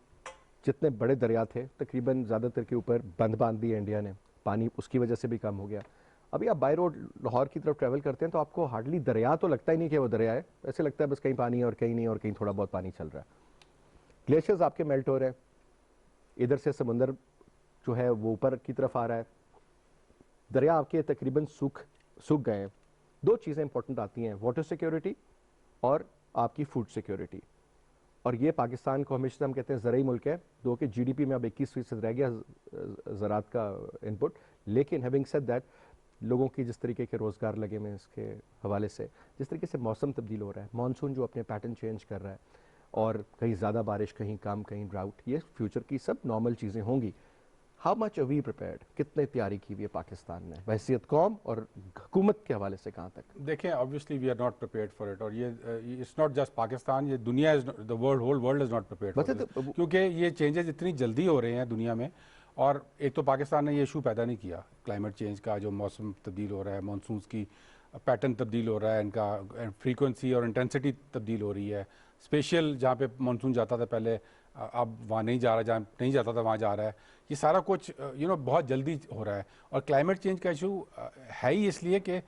जितने बड़े दरिया थे तकरीबन ज़्यादातर के ऊपर बंद बांध दिए इंडिया ने, पानी उसकी वजह से भी कम हो गया। अभी आप बाई रोड लाहौर की तरफ ट्रैवल करते हैं तो आपको हार्डली दरिया तो लगता ही नहीं कि वो दरिया है, ऐसे लगता है बस कहीं पानी और कहीं नहीं, और कहीं थोड़ा बहुत पानी चल रहा है। ग्लेशियर्स आपके मेल्ट हो रहे हैं, इधर से समुंदर जो है वो ऊपर की तरफ आ रहा है, दरिया आपके तकरीबन सूख गए हैं। दो चीज़ें इंपॉर्टेंट आती हैं, वाटर सिक्योरिटी और आपकी फूड सिक्योरिटी। और ये पाकिस्तान को हमेशा हम कहते हैं ज़रई मुल्क है, दो के जीडीपी में अब 21% रह गया ज़राअत का इनपुट। लेकिन हैविंग सेड दैट, लोगों की जिस तरीके के रोज़गार लगे हुए इसके हवाले से, जिस तरीके से मौसम तब्दील हो रहा है, मानसून जो अपने पैटर्न चेंज कर रहा है, और कहीं ज़्यादा बारिश कहीं कम कहीं ड्राउट, ये फ्यूचर की सब नॉर्मल चीज़ें होंगी। How much are we prepared, कितने तैयारी की हुई है पाकिस्तान ने बहैसियत कौम और हुकूमत के हवाले से कहाँ तक? देखें, obviously we are not prepared for it, और ये इट्स नॉट जस्ट पाकिस्तान, ये दुनिया is the world, whole world is not prepared for this, क्योंकि ये चेंजेस इतनी जल्दी हो रहे हैं दुनिया में। और एक तो पाकिस्तान ने ये इशू पैदा नहीं किया, क्लाइमेट चेंज का, जो मौसम तब्दील हो रहा है, मानसून की पैटर्न तब्दील हो रहा है, इनका फ्रीक्वेंसी और इंटेंसिटी तब्दील हो रही है। स्पेशल जहाँ पे मानसून जाता था पहले, अब वहाँ नहीं जा रहा, जहाँ नहीं जाता था वहाँ जा रहा है। ये सारा कुछ बहुत जल्दी हो रहा है। और क्लाइमेट चेंज का इशू है ही इसलिए कि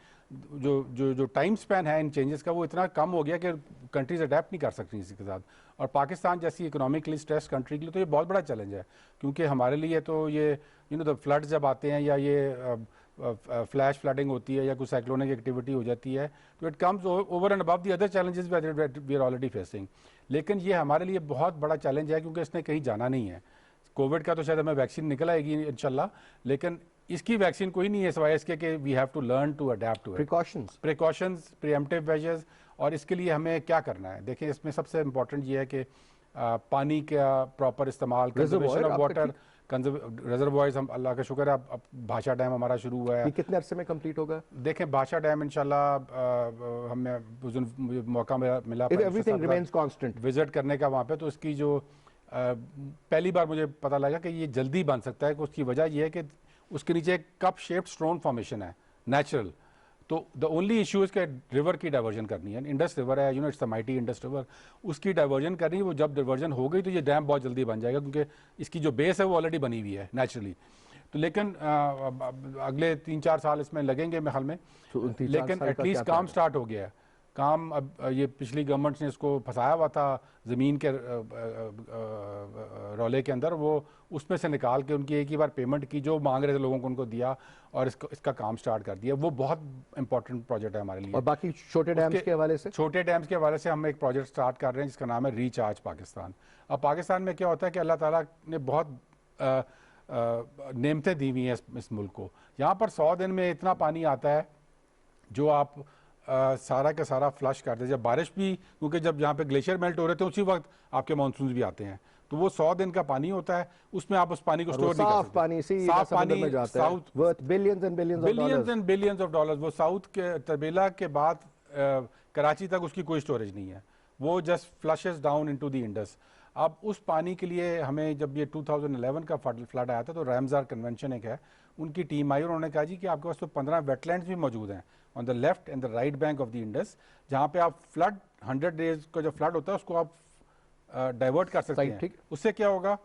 जो टाइम स्पैन है इन चेंजेस का वो इतना कम हो गया कि कंट्रीज अडेप्ट नहीं कर सकती इसी के साथ। और पाकिस्तान जैसी इकोनॉमिकली स्ट्रेस कंट्री के लिए तो ये बहुत बड़ा चैलेंज है, क्योंकि हमारे लिए तो ये द फ्लड्स जब आते हैं या ये फ्लैश फ्लडिंग होती है या कुछ साइक्लोनिक एक्टिविटी हो जाती है, तो it comes over and above the other challenges we are already facing. लेकिन ये हमारे लिए बहुत बड़ा चैलेंज है, क्योंकि इसने कहीं जाना नहीं है। कोविड का तो शायद हमें वैक्सीन निकल आएगी इंशाल्लाह, लेकिन इसकी वैक्सीन कोई नहीं है सिवाय इसके कि we have to learn to adapt to it. Precautions, preemptive measures. और इसके लिए हमें क्या करना है? देखिए, इसमें सबसे इम्पोर्टेंट ये है कि पानी का प्रॉपर इस्तेमाल, कंजर्वेशन ऑफ वाटर, रिजर्वॉयर्स। हम अल्लाह का शुक्र है अब भाषा डैम हमारा शुरू हुआ है। ये कितने अरसे में कंप्लीट होगा? देखें, भाषा डैम इंशाल्लाह हमें मुझे मौका मिला एवरीथिंग रिमेन्स कांस्टेंट विजिट करने का वहाँ पे, तो इसकी जो पहली बार मुझे पता लगा कि ये जल्दी बन सकता है। उसकी वजह यह है कि उसके नीचे एक कप शेप्ड स्टोन फॉर्मेशन है, नेचुरल। तो द ओनली इशू इज के रिवर की डाइवर्जन करनी है। इंडस रिवर है, it's the mighty Indus river, उसकी डाइवर्जन करनी है। वो जब डाइवर्जन हो गई तो ये डैम बहुत जल्दी बन जाएगा, क्योंकि इसकी जो बेस है वो ऑलरेडी बनी हुई है नेचुरली। तो लेकिन अगले 3-4 साल इसमें लगेंगे मेरे ख्याल में, लेकिन एटलीस्ट काम स्टार्ट हो गया है। काम अब ये पिछली गवर्नमेंट ने इसको फंसाया हुआ था ज़मीन के रौले के अंदर, वो उसमें से निकाल के उनकी एक ही बार पेमेंट की, जो मांग रहे थे लोगों को उनको दिया, और इसका काम स्टार्ट कर दिया। वो बहुत इंपॉर्टेंट प्रोजेक्ट है हमारे लिए। और बाकी छोटे डैम्स के हवाले से? छोटे डैम्स के हवाले से हम एक प्रोजेक्ट स्टार्ट कर रहे हैं जिसका नाम है रिचार्ज पाकिस्तान। अब पाकिस्तान में क्या होता है कि अल्लाह ताला ने बहुत नेमतें दी हुई हैं इस मुल्क को। यहाँ पर 100 दिन में इतना पानी आता है जो आप सारा का सारा फ्लश करते हैं। जब बारिश भी, क्योंकि जब यहाँ पे ग्लेशियर मेल्ट हो रहे थे उसी वक्त आपके मानसून भी आते हैं, तो वो 100 दिन का पानी होता है, उसमें आप उस पानी को स्टोर नहीं कर सकते। साफ पानी south worth billions and billions of dollars. वो साउथ के तरबेला के बाद कराची तक उसकी कोई स्टोरेज नहीं है, वो just flushes down into the Indus. अब उस पानी के लिए हमें, जब ये 2011 का फ्लड आया था, तो रैमजार कन्वेंशन एक है, उनकी टीम आई और उन्होंने कहा जी कि आपके पास तो 15 वेटलैंड्स भी मौजूद हैं on the left and the right bank of the Indus, जहाँ पे आप फ्लड 100 डेज का जो फ्लड होता है उसको आप डाइवर्ट कर सकते हैं। उससे क्या होगा,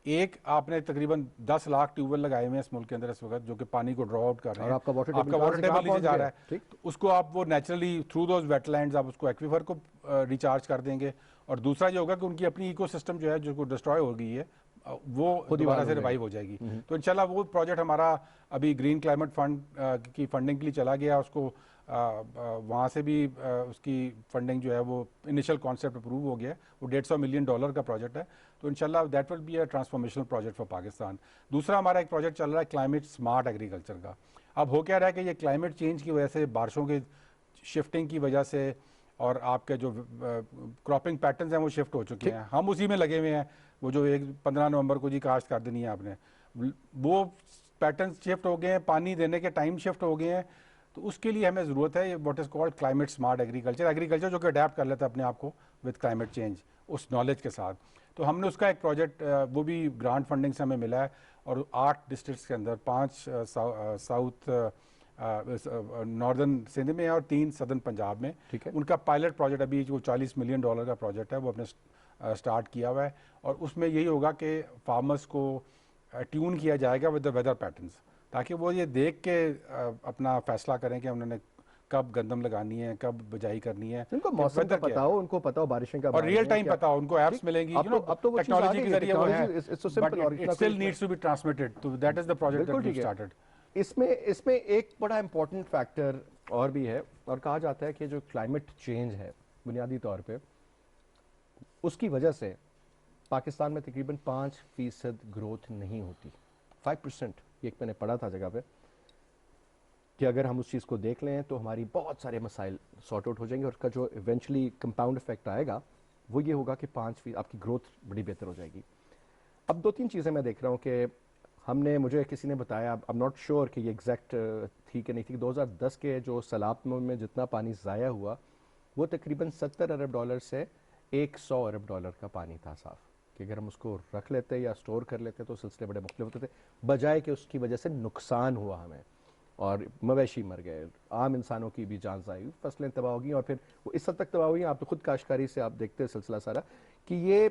एक आपने तकरीबन 10 लाख ट्यूबवेल लगाए हुए हैं इस मुल्क के अंदर इस वक्त, जो कि पानी को ड्रॉ आउट कर रहे हैं। आपका वाटर टेबल नीचे जा रहा है, तो उसको आप वो नेचुरली थ्रू दोज वेटलैंड्स आप उसको एक्वीफर को रिचार्ज कर देंगे। और दूसरा ये होगा कि उनकी अपनी इकोसिस्टम जो है, जो डिस्ट्रॉय हो गई है, वो दोबारा से रिवाइव हो जाएगी। तो इंशाल्लाह वो प्रोजेक्ट हमारा अभी ग्रीन क्लाइमेट फंड की फंडिंग के लिए चला गया, उसको वहाँ से भी उसकी फंडिंग जो है वो इनिशियल कॉन्सेप्ट अप्रूव हो गया। वो $150 मिलियन का प्रोजेक्ट है। तो इंशाल्लाह that will be a transformational project for Pakistan. दूसरा हमारा एक प्रोजेक्ट चल रहा है क्लाइमेट स्मार्ट एग्रीकल्चर का। अब हो क्या रहा है कि ये क्लाइमेट चेंज की वजह से, बारिशों की शिफ्टिंग की वजह से, और आपके जो क्रॉपिंग पैटर्न्स हैं वो शिफ्ट हो चुके हैं। हम उसी में लगे हुए हैं। वो जो 15 नवंबर को जी काश्त कर देनी है आपने, वो पैटर्न शिफ्ट हो गए हैं, पानी देने के टाइम शिफ्ट हो गए हैं। तो उसके लिए हमें ज़रूरत है what is called climate smart agriculture जो कि अडेप्ट कर लेता है अपने आप को विद क्लाइमेट चेंज, उस नॉलेज के साथ। तो हमने उसका एक प्रोजेक्ट, वो भी ग्रांट फंडिंग से हमें मिला है, और 8 डिस्ट्रिक्ट्स के अंदर 5 साउथ नॉर्दर्न सिंध में और 3 सदर्न पंजाब में। ठीक है। उनका पायलट प्रोजेक्ट अभी जो $40 मिलियन का प्रोजेक्ट है वो अपने स्टार्ट किया हुआ है, और उसमें यही होगा कि फार्मर्स को ट्यून किया जाएगा विद द वेदर पैटर्न्स, ताकि वो ये देख के अपना फैसला करें कि उन्होंने कब गंदम लगानी है, कब बिजाई करनी है, उनको मौसम का पता हो, उनको पता हो बारिशें का, और रियल टाइम पता हो, उनको एप्स मिलेंगी, अब तो टेक्नोलॉजी के जरिए वो है, but it still needs to be transmitted, तो that is the project that we started. इसमें एक बड़ा इंपॉर्टेंट फैक्टर और भी है, और कहा जाता है कि जो क्लाइमेट चेंज है बुनियादी तौर पे, उसकी वजह से पाकिस्तान में तकरीबन 5% ग्रोथ नहीं होती, 5%। एक मैंने पढ़ा था जगह पे कि अगर हम उस चीज़ को देख लें तो हमारी बहुत सारे मसाइल सॉर्ट आउट हो जाएंगे, और उसका जो इवेंचुअली कंपाउंड इफेक्ट आएगा वो ये होगा कि 5% आपकी ग्रोथ बड़ी बेहतर हो जाएगी। अब 2-3 चीज़ें मैं देख रहा हूँ कि हमने, मुझे किसी ने बताया, अब नॉट श्योर कि ये एग्जैक्ट थी कि नहीं थी, 2010 के जो सैलाब में जितना पानी ज़ाया हुआ वो तकरीबन $70 अरब से $100 अरब का पानी था साफ, कि अगर हम उसको रख लेते या स्टोर कर लेते तो सिलसिले बड़े मुख्तलिफ होते थे, बजाय कि उसकी वजह से नुकसान हुआ हमें, और मवेशी मर गए, आम इंसानों की भी जान ज़ाई, फसलें तबाह हो गई, और फिर वो इस हद तक तबाह हो गई, आप तो खुद काश्तकारी से आप देखते हैं सिलसिला सारा, कि ये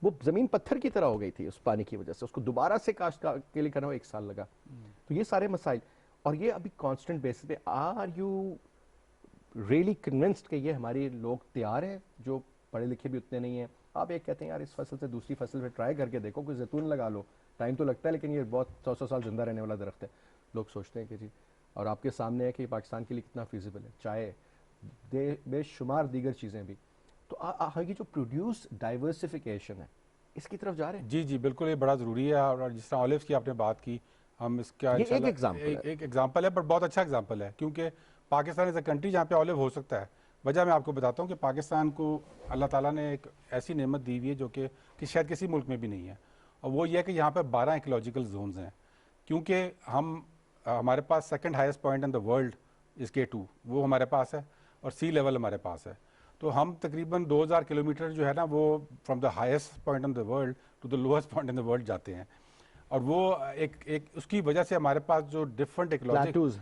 वो ज़मीन पत्थर की तरह हो गई थी उस पानी की वजह से, उसको दोबारा से काश्त के लिए करना 1 साल लगा। तो ये सारे मसाइल, और ये अभी कांस्टेंट बेसिस पे, आर यू रियली कन्विंस्ड कि ये हमारे लोग तैयार हैं जो पढ़े लिखे भी उतने नहीं हैं? आप एक कहते हैं यार इस फसल से दूसरी फसल पे ट्राई करके देखो, कोई जैतून लगा लो, टाइम तो लगता है लेकिन ये बहुत 100 साल जिंदा रहने वाला दरख्त है। लोग सोचते हैं कि जी, और आपके सामने है कि पाकिस्तान के लिए कितना फिजिबल है, चाय, बेशुमार दीगर चीज़ें भी। तो ये जो प्रोड्यूस डाइवर्सिफिकेशन है, इसकी तरफ जा रहे हैं? जी जी बिल्कुल, ये बड़ा ज़रूरी है। और जिस तरह ऑलिव्स की आपने बात की, हम इसका एक एग्जाम्पल है, पर बहुत अच्छा एग्जाम्पल है, क्योंकि पाकिस्तान इज़ अ कंट्री जहाँ पे ऑलिव हो सकता है। वजह मैं आपको बताता हूँ कि पाकिस्तान को अल्लाह ताला ने एक ऐसी नेमत दी हुई है जो कि शायद किसी मुल्क में भी नहीं है, और वो ये है कि यहाँ पे 12 इकोलॉजिकल जोन्स हैं। क्योंकि हमारे पास second highest point in the world is K2, वो हमारे पास है, और सी लेवल हमारे पास है। तो हम तकरीबन 2000 किलोमीटर जो है ना, वो from the highest point in the world to the lowest point in the world जाते हैं, और वो एक उसकी वजह से हमारे पास जो डिफरेंट प्लेटोज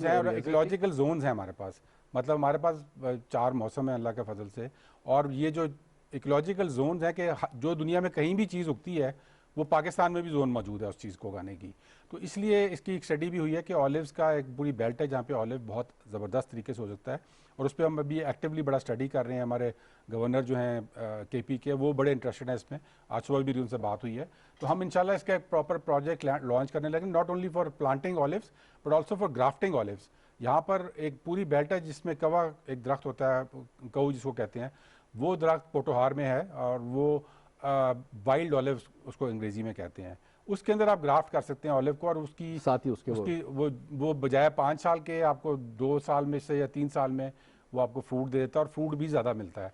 हैं और इकोलॉजिकल जोन्स हैं हमारे पास। मतलब हमारे पास 4 मौसम है अल्लाह के फजल से, और ये जो इकोलॉजिकल जोन्स हैं कि जो दुनिया में कहीं भी चीज़ उगती है वो पाकिस्तान में भी जोन मौजूद है उस चीज़ को उगाने की। तो इसलिए इसकी एक स्टडी भी हुई है कि ऑलिव्स का एक पूरी बेल्ट है जहाँ पे ऑलिव बहुत ज़बरदस्त तरीके से हो सकता है, और उस पर हम अभी एक्टिवली बड़ा स्टडी कर रहे हैं। हमारे गवर्नर जो हैं KP के, वो बड़े इंटरेस्टेड हैं इसमें, आज सुबह भी उनसे बात हुई है। तो हम इंशाल्लाह इसका एक प्रॉपर प्रोजेक्ट लॉन्च करने लगे, not only for planting olives but also for grafting olives. यहाँ पर एक पूरी बेल्ट है जिसमें कवा एक दरख्त होता है, कऊ जिसको कहते हैं, वो दरख्त पोटोहार में है, और वो वाइल्ड ऑलिव्स उसको अंग्रेजी में कहते हैं। उसके अंदर आप ग्राफ्ट कर सकते हैं ऑलिव को, और उसकी साथ ही उसकी वो बजाय 5 साल के आपको 2 साल में से या 3 साल में वो आपको फ्रूट दे देता है, और फ्रूट भी ज़्यादा मिलता है।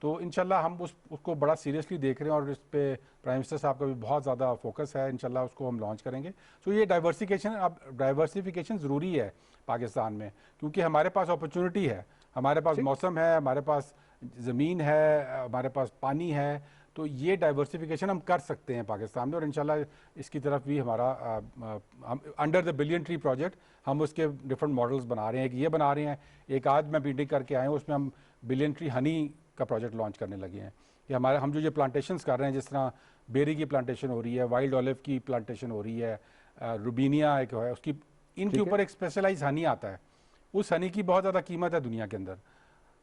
तो इंशाल्लाह हम उसको बड़ा सीरियसली देख रहे हैं, और इस पे प्राइम मिनिस्टर साहब का भी बहुत ज़्यादा फोकस है। इंशाल्लाह उसको हम लॉन्च करेंगे। तो ये डाइवर्सिफिकेशन ज़रूरी है पाकिस्तान में, क्योंकि हमारे पास अपॉर्चुनिटी है, हमारे पास मौसम है, हमारे पास ज़मीन है, हमारे पास पानी है। तो ये डाइवर्सिफिकेशन हम कर सकते हैं पाकिस्तान में, और इंशाल्लाह इसकी तरफ भी हमारा under the billion tree project हम उसके डिफरेंट मॉडल्स बना रहे हैं। ये बना रहे हैं, एक आज मैं मीटिंग करके आए हूँ, उसमें हम बिलियन ट्री हनी का प्रोजेक्ट लॉन्च करने लगे हैं कि हम जो ये प्लांटेशंस कर रहे हैं, जिस तरह बेरी की प्लांटेशन हो रही है, वाइल्ड ऑलिव की प्लांटेशन हो रही है, रूबीनिया एक है उसकी, इनके ऊपर एक स्पेशलाइज हनी आता है। उस हनी की बहुत ज़्यादा कीमत है दुनिया के अंदर।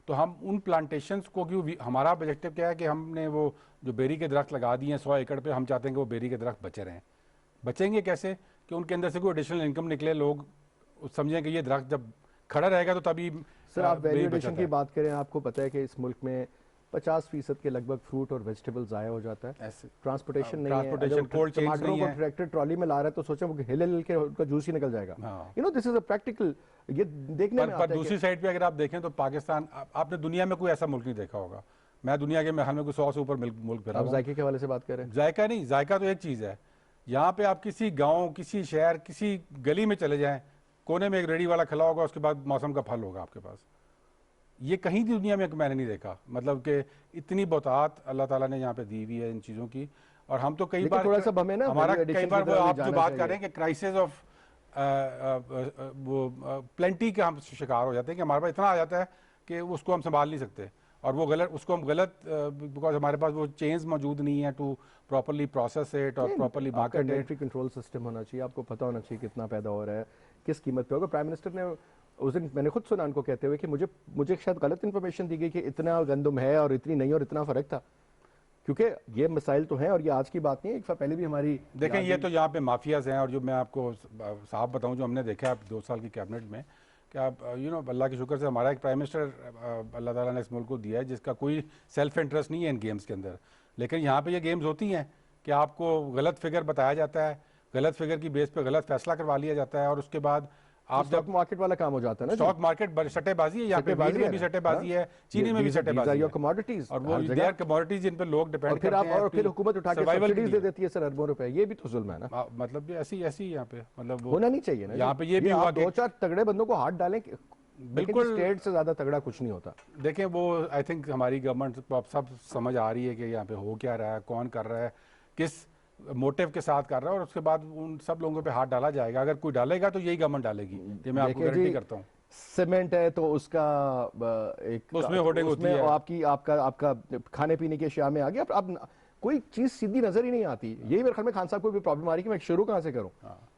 तो हम उन प्लांटेशंस को, क्यों, हमारा ऑब्जेक्टिव क्या है कि हमने वो जो बेरी के दरख्त लगा दिए हैं 100 एकड़ पे, हम चाहते हैं कि वो बेरी के दरख्त बचे रहें। बचेंगे कैसे? कि उनके अंदर से कोई एडिशनल इनकम निकले, लोग समझें कि ये दरख्त जब खड़ा रहेगा तो तभी। सर आप वैल्यू एडिशन की बात करें, आपको पता है कि इस मुल्क में 50% के लगभग फ्रूट और वेजिटेबल ज़ाया हो जाता है। ट्रांसपोर्टेशन नहीं है, कोल्ड चेन नहीं है, ट्रैक्टर ट्रॉली में ला रहा है तो सोचें वो हिल हिल के उनका जूस ही निकल जाएगा। You know this is a practical, ये देखने में आता है। पर दूसरी साइड पे अगर आप देखें तो पाकिस्तान, आपने दुनिया में कोई ऐसा मुल्क नहीं देखा होगा, मैं दुनिया के महल में कोई 100 से ऊपर मुल्क फिरा हूं। जायके के हवाले से बात कर रहे हैं, जायका नहीं, जायका तो एक चीज़ है। यहाँ पे आप किसी गाँव, किसी शहर, किसी गली में चले जाएँ, कोने में एक रेडी वाला खड़ा होगा, उसके बाद मौसम का फल होगा आपके पास। ये कहीं भी दुनिया में मैंने नहीं देखा, मतलब कि इतनी बहुतात अल्लाह ताला ने यहाँ पे दी हुई है इन चीज़ों की। और हम तो कई बार थोड़ा सा हमें ना हमारा कई बार वो आप जो बात कर रहे हैं कि क्राइसिस ऑफ वो प्लेंटी के हम शिकार हो जाते हैं कि हमारे पास इतना आ जाता है कि उसको हम संभाल नहीं सकते, और वो गलत, उसको हम गलत, बिकॉज हमारे पास वो चेन्स मौजूद नहीं है टू प्रॉपरली प्रोसेस इट और properly market it. Inventory control system होना चाहिए, आपको पता होना चाहिए कितना पैदा हो रहा है, किस कीमत पे होगा। प्राइम मिनिस्टर ने उस दिन, मैंने खुद सुना उनको कहते हुए कि मुझे शायद गलत इन्फॉर्मेशन दी गई कि इतना गंदम है और इतनी नहीं, और इतना फर्क था, क्योंकि ये मसाइल तो हैं और ये आज की बात नहीं है, एक साल पहले भी हमारी देखें, ये तो यहाँ पे माफियाज हैं। और जो मैं आपको साफ बताऊं, जो हमने देखा है 2 साल की कैबिनेट में, कि आप अल्लाह के शुक्र से हमारा एक प्राइम मिनिस्टर अल्लाह ताला ने इस मुल्क को दिया है जिसका कोई सेल्फ इंटरेस्ट नहीं है इन गेम्स के अंदर। लेकिन यहाँ पे ये गेम्स होती हैं कि आपको गलत फिगर बताया जाता है, गलत फिगर की बेस पे गलत फैसला करवा लिया जाता है, और उसके बाद आप स्टॉक मार्केट वाला काम हो जाता है ना। स्टॉक मार्केट सट्टेबाजी है, यहाँ पे वीट में भी सट्टेबाजी है, चीनी में भी सट्टेबाजी है, कमोडिटीज, और वो देयर कमोडिटीज जिन पे लोग डिपेंड करते हैं। और फिर हुकूमत उठा के सब्सिडीज दे देती है सर अरबों रुपए, ये भी तो जुल्म है ना। मतलब ऐसी यहाँ पे मतलब होना नहीं चाहिए ना। यहाँ पे ये भी हुआ कि 2-4 तगड़े बंदों को हाथ डालें, बिल्कुल स्टेट से ज्यादा तगड़ा कुछ नहीं होता। देखें, वो आई थिंक हमारी गवर्नमेंट को अब सब समझ आ रही है कि यहाँ पे हो क्या रहा है, कौन कर रहा है, किस मोटिव के साथ कर रहा है, और उसके बाद उन सब लोगों पे हाथ डाला जाएगा। अगर कोई डालेगा तो यही गवर्नमेंट डालेगी, ये मैं आपको गारंटी करता हूँ। सीमेंट है तो उसका एक उसमें होर्डिंग होती है, आपका खाने पीने के अशिया में आ गया। अब कोई चीज सीधी नजर ही नहीं आती। यही मेरे ख्याल में खान साहब को भी प्रॉब्लम आ रही है कि मैं शुरू कहां से करूं,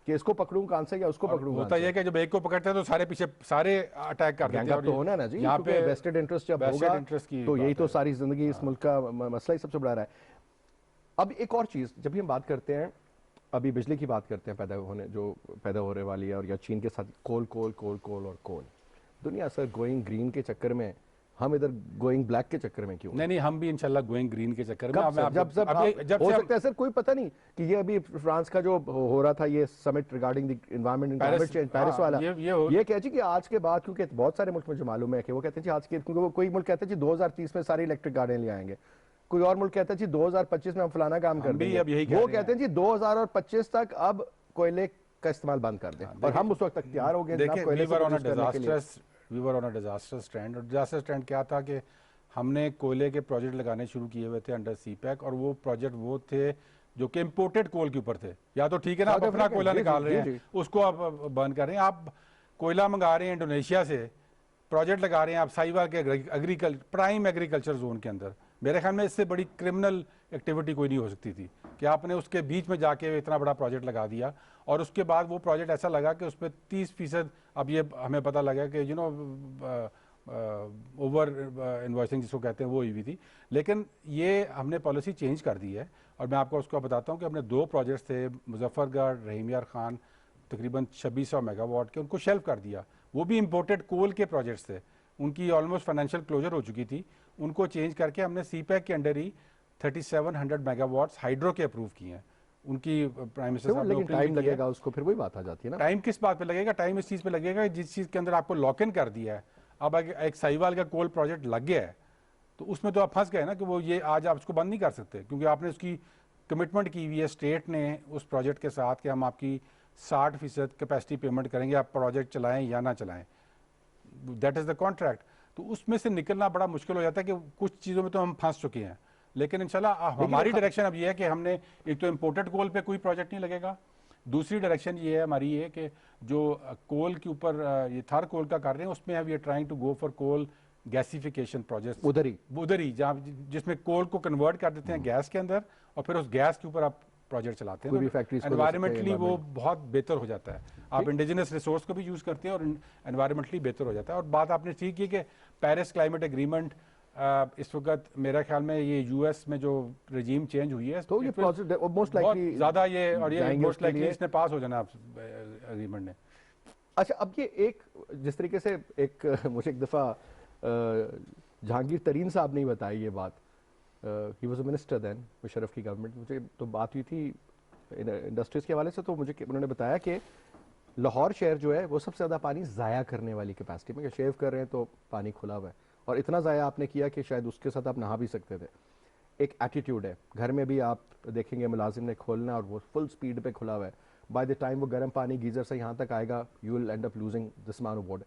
कि इसको पकड़ूं कहां से या उसको पकड़ूं। होता है कि जब एक को पकड़ते हैं तो सारे पीछे सारे अटैक कर देते हैं। तो होना ना जी, यहाँ पे वेस्टेड इंटरेस्ट जब होगा तो यही तो सारी जिंदगी इस मुल्क का मसला ही सबसे बड़ा रहा है। अब एक और चीज, जब भी हम बात करते हैं, अभी बिजली की बात करते हैं, पैदा होने वाली है, और या चीन के साथ कोल, दुनिया सर गोइंग ग्रीन के चक्कर में, हम इधर गोइंग ब्लैक के चक्कर में क्यों? नहीं, हम भी इंशाल्लाह गोइंग ग्रीन के चक्कर में। जब हो सकता है सर, कोई पता नहीं कि ये अभी फ्रांस का जो हो रहा था ये summit regarding the environment and climate change, Paris वाला, ये कह जी कि आज के बाद, क्योंकि बहुत सारे मुल्क मुझे मालूम है कि वो कहते हैं जी आज के, क्योंकि कोई मुल्क कहते हैं जी 2030 में सारी इलेक्ट्रिक गाड़ियां ले आएंगे, कोई और मुल्क कहता है जी 2025 में हम फलाना काम कर देंगे, वो कहते हैं जी 2025 तक अब कोयले का इस्तेमाल बंद कर दें, और हम उस वक्त तक तैयार हो गए। We were on a disaster trend, और डिजास्टर ट्रेंड क्या था कि हमने कोयले के प्रोजेक्ट लगाने शुरू किए हुए थे अंडर सीपैक, और वो प्रोजेक्ट वो थे जो कि इम्पोर्टेड कोल के ऊपर थे। या तो ठीक है ना, आप अपना कोयला निकाल रहे हैं, उसको आप बर्न कर रहे हैं, आप कोयला मंगा रहे हैं इंडोनेशिया से, प्रोजेक्ट लगा रहे हैं आप साहिवाल के प्राइम एग्रीकल्चर जोन के अंदर। मेरे ख्याल में इससे बड़ी क्रिमिनल एक्टिविटी कोई नहीं हो सकती थी कि आपने उसके बीच में जाके इतना बड़ा प्रोजेक्ट लगा दिया, और उसके बाद वो प्रोजेक्ट ऐसा लगा कि उस पर 30%, अब ये हमें पता लगा कि ओवर इन्वॉइसिंग जिसको कहते हैं वो हुई थी। लेकिन ये हमने पॉलिसी चेंज कर दी है, और मैं आपको उसको बताता हूँ कि हमने 2 प्रोजेक्ट्स थे, मुजफ्फरगढ़, रहीम यार खान, तकरीबन 2600 मेगावाट के, उनको शेल्फ कर दिया। वो भी इम्पोर्टेड कोल के प्रोजेक्ट्स थे, उनकी ऑलमोस्ट फाइनेंशियल क्लोजर हो चुकी थी, उनको चेंज करके हमने सीपैक के अंडर ही 3700 मेगावाट्स हाइड्रो के अप्रूव किए हैं। उनकी प्राइम मिनिस्टर साहब, लेकिन टाइम लगेगा उसको, फिर वही बात आ जाती है ना। टाइम किस बात पे लगेगा? टाइम इस चीज़ पे लगेगा जिस चीज़ के अंदर आपको लॉक इन कर दिया है। अब एक साहिवाल का कोल प्रोजेक्ट लग गया है तो उसमें तो आप फंस गए ना, कि वो ये आज आप उसको बंद नहीं कर सकते, क्योंकि आपने उसकी कमिटमेंट की हुई है स्टेट ने उस प्रोजेक्ट के साथ कि हम आपकी 60% कैपेसिटी पेमेंट करेंगे, आप प्रोजेक्ट चलाएं या ना चलाएं, दैट इज़ द कॉन्ट्रैक्ट। तो उसमें से निकलना बड़ा मुश्किल हो जाता है कि कुछ चीज़ों में तो हम फंस चुके हैं। लेकिन इंशाल्लाह हमारी डायरेक्शन अब ये है कि हमने एक तो इम्पोर्टेड कोल पे कोई प्रोजेक्ट नहीं लगेगा, दूसरी डायरेक्शन ये है हमारी ये कि जो कोल के ऊपर ये थार कोल का कर रहे हैं उसमें we are trying to go for coal gasification project, उधर ही जहाँ जिसमें कोल को कन्वर्ट कर देते हैं गैस के अंदर, और फिर उस गैस के ऊपर आप प्रोजेक्ट चलाते हैं, एनवायरमेंटली वो बहुत बेहतर हो जाता है। आप इंडिजिनस रिसोर्स को भी यूज करते हैं और एनवायरमेंटली बेहतर हो जाता है। और बात आपने ठीक की कि पेरिस क्लाइमेट एग्रीमेंट इस वक्त मेरा ख्याल में ये यूएस में जो रजीम चेंज हुई है तो ये मोस्ट लाइकली ज्यादा ये, और ये मोस्ट लाइकली इसने पास हो जाना एग्रीमेंट ने। अच्छा, अब ये एक जिस तरीके से एक मुझे एक दफ़ा जहांगीर तरीन साहब ने बताई ये बात, he was a minister then Musharraf की गवर्नमेंट, मुझे तो बात हुई थी इंडस्ट्रीज के हवाले से, तो मुझे उन्होंने बताया कि लाहौर शहर जो है वो सबसे ज़्यादा पानी ज़ाया करने वाली कैपेसिटी में, कि शेव कर रहे हैं तो पानी खुला हुआ है, और इतना ज़ाया आपने किया कि शायद उसके साथ आप नहा भी सकते थे। एक एटीट्यूड है, घर में भी आप देखेंगे मुलाजिम ने खोलना और वो फुल स्पीड पे खुला हुआ है, बाय द टाइम वो गर्म पानी गीजर से यहाँ तक आएगा you will end up losing this amount of water.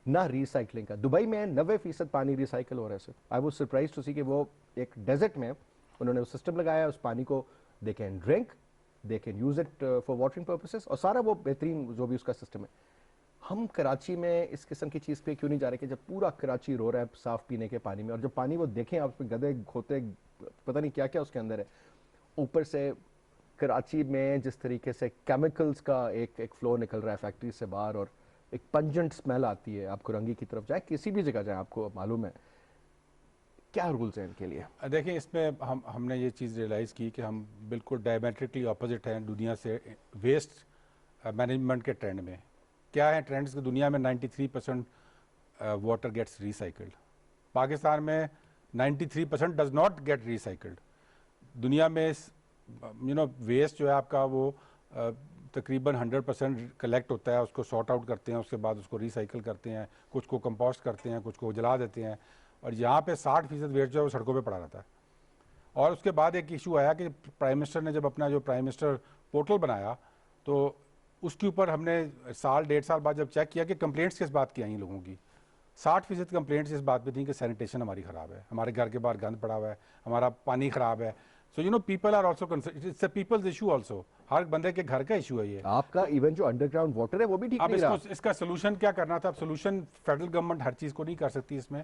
ना रिसाइकलिंग का, दुबई में 90% पानी रिसाइकल हो रहा है sir. I was surprised to see कि वो एक डेजर्ट में उन्होंने वो सिस्टम लगाया, उस पानी को they can drink, they can use it for watering purposes, और सारा वो बेहतरीन जो भी उसका सिस्टम है। हम कराची में इस किस्म की चीज़ पे क्यों नहीं जा रहे कि जब पूरा कराची रो रहा है साफ़ पीने के पानी में, और जब पानी वो देखें आप उसमें गधे खोते पता नहीं क्या क्या उसके अंदर है, ऊपर से कराची में जिस तरीके से केमिकल्स का एक फ्लो निकल रहा है फैक्ट्री से बाहर, और एक पंजेंट स्मेल आती है, आप कुरंगी की तरफ जाए किसी भी जगह जाए आपको मालूम है। क्या रूल्स हैं इनके लिए? देखिए, इसमें हमने ये चीज़ रियलाइज़ की कि हम बिल्कुल डायमेट्रिकली ऑपोजिट हैं दुनिया से वेस्ट मैनेजमेंट के ट्रेंड में। क्या है ट्रेंड्स की दुनिया में? 93% वाटर गेट्स रिसाइकल्ड, पाकिस्तान में 93% डज नॉट गेट रिसाइकल्ड। दुनिया में वेस्ट जो है आपका वो तकरीबन 100% कलेक्ट होता है, उसको सॉर्ट आउट करते हैं, उसके बाद उसको रिसाइकिल करते हैं, कुछ को कंपोस्ट करते हैं, कुछ को जला देते हैं, और यहाँ पे 60% वेस्ट जो है वो सड़कों पे पड़ा रहता है। और उसके बाद एक इशू आया कि प्राइम मिनिस्टर ने जब अपना जो प्राइम मिनिस्टर पोर्टल बनाया तो उसके ऊपर हमने साल 1.5 साल बाद जब चेक किया कि कंप्लेंट्स किस बात की आई लोगों की, 60% कंप्लेंट्स इस बात पे थी कि सैनिटेशन हमारी ख़राब है, हमारे घर के बाहर गंद पड़ा हुआ है, हमारा पानी ख़राब है। So people are also it's a people's issue also, हर बंदे के घर का इशू है ये। आपका इवन जो अंडरग्राउंड वाटर है वो भी ठीक नहीं रहा। इसका सोल्यूशन क्या करना था? सोल्यूशन फेडरल गवर्नमेंट हर चीज़ को नहीं कर सकती इसमें,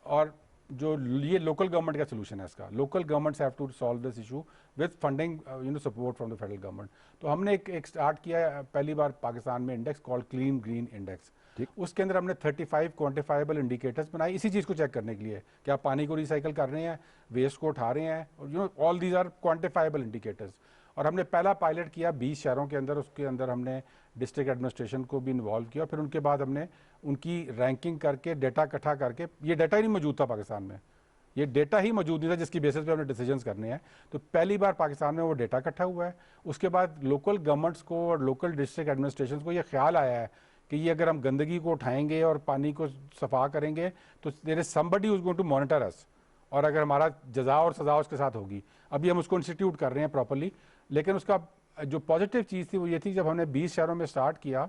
और जो ये लोकल गवर्नमेंट का सोल्यूशन है इसका, local governments have to solve this issue with funding support from the federal government. तो हमने एक स्टार्ट किया पहली बार पाकिस्तान में index called clean green index. उसके अंदर हमने 35 क्वान्टिफाइबल इंडिकेटर्स बनाए इसी चीज़ को चेक करने के लिए कि आप पानी को रिसाइकिल कर रहे हैं, वेस्ट को उठा रहे हैं, और all these are quantifiable indicators. और हमने पहला पायलट किया 20 शहरों के अंदर, उसके अंदर हमने डिस्ट्रिक्ट एडमिनिस्ट्रेशन को भी इन्वॉल्व किया, फिर उनके बाद हमने उनकी रैंकिंग करके डेटा इकट्ठा करके, ये डेटा ही नहीं मौजूद था पाकिस्तान में, ये डेटा ही मौजूद नहीं था जिसकी बेसिस पे हमने डिसीजंस करने हैं। तो पहली बार पाकिस्तान में वो डेटा इकट्ठा हुआ है। उसके बाद लोकल गवर्नमेंट्स को और लोकल डिस्ट्रिक्ट एडमिनिस्ट्रेशन को ये ख्याल आया है कि ये अगर हम गंदगी को उठाएंगे और पानी को सफा करेंगे तो there is somebody who is going to monitor us, और अगर हमारा जजा और सजा उसके साथ होगी। अभी हम उसको इंस्टीट्यूट कर रहे हैं प्रॉपरली, लेकिन उसका जो पॉजिटिव चीज़ थी वो ये थी जब हमने 20 शहरों में स्टार्ट किया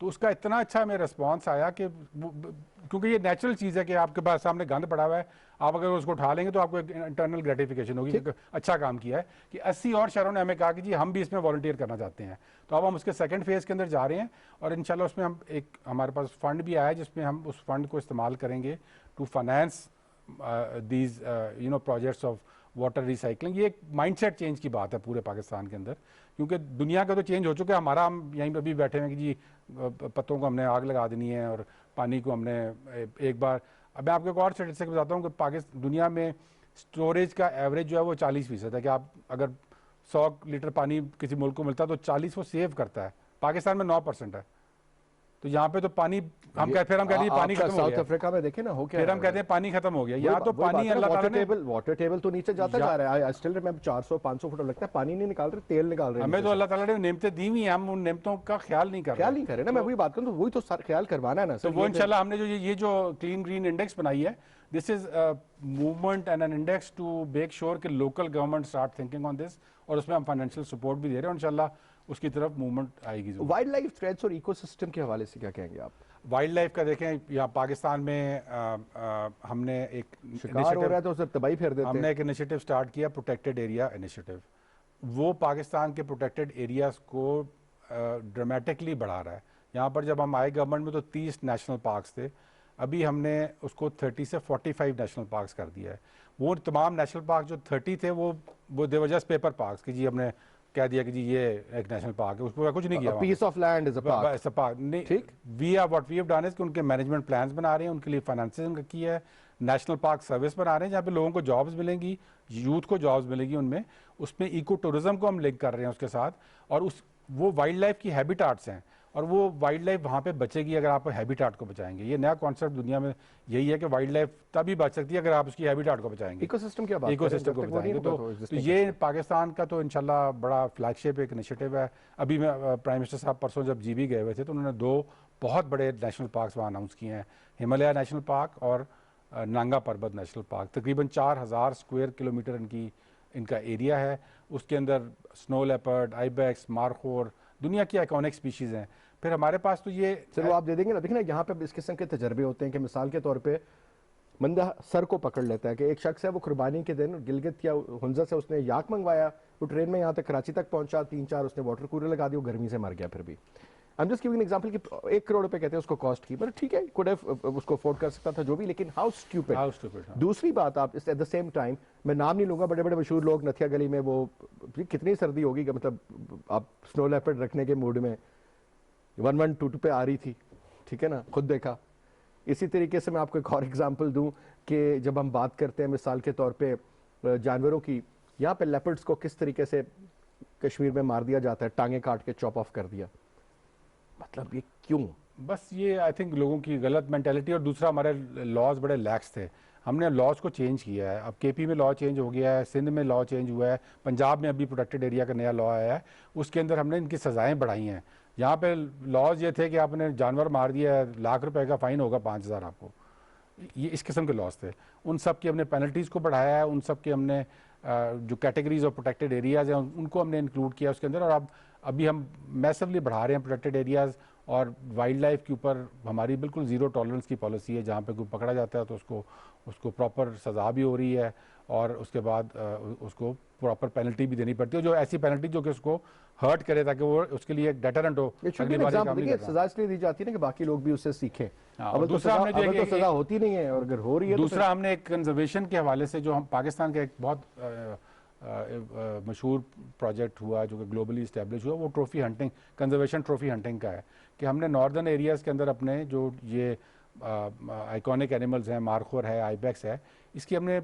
तो उसका इतना अच्छा हमें रिस्पांस आया कि क्योंकि ये नेचुरल चीज़ है कि आपके पास सामने गंद पड़ा हुआ है, आप अगर उसको उठा लेंगे तो आपको एक इंटरनल ग्रेटिफिकेशन होगी कि अच्छा काम किया है। कि 80 और शहरों ने हमें कहा कि जी हम भी इसमें वॉलंटियर करना चाहते हैं। तो अब हम उसके सेकंड फेज़ के अंदर जा रहे हैं, और इंशाल्लाह उसमें हम हमारे पास फंड भी आया है जिसमें हम उस फंड को इस्तेमाल करेंगे to finance these projects of water recycling. ये एक माइंडसेट चेंज की बात है पूरे पाकिस्तान के अंदर, क्योंकि दुनिया का तो चेंज हो चुका है, हमारा हम यहीं पर भी बैठे हैं कि जी पत्तों को हमने आग लगा देनी है और पानी को हमने एक बार। अब मैं आपको एक और स्टैटिस्टिक बताता हूँ कि पाकिस्तान दुनिया में स्टोरेज का एवरेज जो है वो 40% है, कि आप अगर 100 लीटर पानी किसी मुल्क को मिलता है तो 40 वो सेव करता है। पाकिस्तान में 9% है। तो यहाँ पे तो पानी हम कहते हैं पानी खत्म हो गया। साउथ अफ्रीका में देखे ना हो क्या, फिर हम कहते हैं पानी खत्म हो गया। यहाँ तो पानी अल्लाह ताला ने वाटर टेबल तो नीचे जाता जा रहा है। आई स्टिल रिमेंबर 400-500 फुट लगता है, पानी नहीं निकाल रहे, तेल निकाल रहे हैं। हमें तो अल्लाह ताला ने नेमतें दी हुई हैं, हम उन नेमतों का ख्याल नहीं कर रहे ना। मैं वही बात करूँ तो वही तो ख्याल करवाना है ना। तो वो इंशाल्लाह हमने जो ये जो क्लीन ग्रीन इंडेक्स बनाई है, this is movement and an index to make sure कि local government start thinking on this, और उसमें हम फाइनेंशियल सपोर्ट भी दे रहे हैं, इंशाल्लाह उसकी तरफ मूवमेंट आएगी। वाइल्ड लाइफ थ्रेड्स और इकोसिस्टम के हवाले से क्या कहेंगे आप? वाइल्ड लाइफ का देखें, यहाँ पाकिस्तान में हमने एक शिकार हो रहा है तो उसे तबाही फेर देते हैं। हमने एक इनिशिएटिव स्टार्ट किया, प्रोटेक्टेड एरिया इनिशिएटिव। वो पाकिस्तान के प्रोटेक्टेड एरियाज को ड्रामेटिकली बढ़ा रहा है। यहाँ पर जब हम आए गवर्नमेंट में तो 30 नेशनल पार्क्स थे, अभी हमने उसको 30 से 45 नेशनल पार्क्स कर दिया है। वो तमाम नेशनल पार्क जो 30 थे वो दे वर जस्ट पेपर पार्क्स, कि जी हमने कह दिया कि जी ये एक नेशनल पार्क है, उसको कुछ नहीं किया। Piece of land is a park. ठीक, we are what we have done is कि उनके मैनेजमेंट प्लान्स बना रहे हैं, उनके लिए फाइनेंसिंग की है, नेशनल पार्क सर्विस बना रहे हैं जहाँ पे लोगों को जॉब्स मिलेंगी, यूथ को जॉब्स मिलेगी उनमें। उसमें इको टूरिज्म को हम लिंक कर रहे हैं उसके साथ, और वो वाइल्ड लाइफ की हैबिटाट्स हैं, और वो वाइल्ड लाइफ वहाँ पे बचेगी अगर आप हैबिटाट को बचाएंगे। ये नया कॉन्सेप्ट दुनिया में यही है कि वाइल्ड लाइफ तभी बच सकती है अगर आप उसकी हैबिटाट को बचाएंगे, इकोसिस्टम क्या बात इकोसिस्टम को बचाएंगे। तो ये पाकिस्तान का तो इंशाल्लाह बड़ा फ्लैगशिप एक इनिशिएटिव है। अभी मैं प्राइम मिनिस्टर साहब परसों जब GB गए हुए थे तो उन्होंने 2 बहुत बड़े नेशनल पार्क्स वहाँ अनाउंस किए हैं, हिमालय नेशनल पार्क और नांगा पर्वत नेशनल पार्क। तकरीबन 4000 स्क्वायर किलोमीटर इनका एरिया है। उसके अंदर स्नो लेपर्ड, आइबेक्स, मारखोर, दुनिया की आइकॉनिक स्पीशीज़ हैं। फिर हमारे पास तो ये चलो आप दे देंगे ना, देखिए ना यहाँ पे इस किस्म के तजर्बे होते हैं कि मिसाल के तौर पे बंदा सर को पकड़ लेता है कि एक शख्स है वो कुर्बानी के दिन गिलगित या हुंजा से उसने याक मंगवाया, वो ट्रेन में यहाँ तक कराची तक पहुंचा, 3-4 उसने वाटर कूलर लगा दिया, वो गर्मी से मर गया। फिर भी I am just giving example कि 1 करोड़ रुपए कहते हैं उसको कॉस्ट की, बट ठीक है, कुड हैव उसको अफोर्ड कर सकता था जो भी, लेकिन हाउ स्टूपिड। दूसरी बात, आप एट द सेम टाइम, मैं नाम नहीं लूंगा, बड़े बड़े मशहूर लोग नथिया गली में, वो कितनी सर्दी होगी, मतलब आप स्नो लेपर्ड रखने के मूड में 1122 पे आ रही थी, ठीक है ना, खुद देखा। इसी तरीके से मैं आपको एक और एग्जांपल दूं कि जब हम बात करते हैं मिसाल के तौर पे जानवरों की, यहाँ पे लेपर्ड्स को किस तरीके से कश्मीर में मार दिया जाता है, टांगे काट के चॉप ऑफ कर दिया, मतलब ये क्यों? बस ये आई थिंक लोगों की गलत मेंटालिटी, और दूसरा हमारे लॉज बड़े लैक्स थे, हमने लॉज को चेंज किया है। अब केपी में लॉ चेंज हो गया है, सिंध में लॉ चेंज हुआ है, पंजाब में अभी प्रोटेक्टेड एरिया का नया लॉ आया है, उसके अंदर हमने इनकी सजाएं बढ़ाई हैं। यहाँ पे लॉज ये थे कि आपने जानवर मार दिया, ₹1,00,000 का फाइन होगा, 5,000 आपको, ये इस किस्म के लॉस थे। उन सब की हमने पेनल्टीज़ को बढ़ाया है, उन सब के हमने जो कैटेगरीज ऑफ प्रोटेक्टेड एरियाज़ हैं उनको हमने इंक्लूड किया उसके अंदर, और अब अभी हम मैसिवली बढ़ा रहे हैं प्रोटेक्टेड एरियाज़, और वाइल्ड लाइफ के ऊपर हमारी बिल्कुल ज़ीरो टॉलरेंस की पॉलिसी है। जहाँ पे कोई पकड़ा जाता है तो उसको प्रॉपर सज़ा भी हो रही है, और उसके बाद उसको प्रॉपर पेनल्टी भी देनी पड़ती है, जो ऐसी पेनल्टी जो कि उसको हर्ट करे, ताकि वो उसके लिए एक डेटरेंट हो। अगली बार सजा इसलिए दी जाती है ना कि बाकी लोग भी उससे सीखें। अब दूसरा हमने तो सजा होती नहीं है, और अगर हो रही है दूसरा हमने एक कंजर्वेशन के हवाले से, जो हम पाकिस्तान का एक बहुत मशहूर प्रोजेक्ट हुआ जो कि ग्लोबली इस्टेब्लिश हुआ, वो trophy hunting, conservation trophy hunting का है, कि हमने नॉर्दर्न एरियाज़ के अंदर अपने जो ये आइकॉनिक एनिमल्स हैं, मारखोर है, आइबेक्स है, इसकी हमने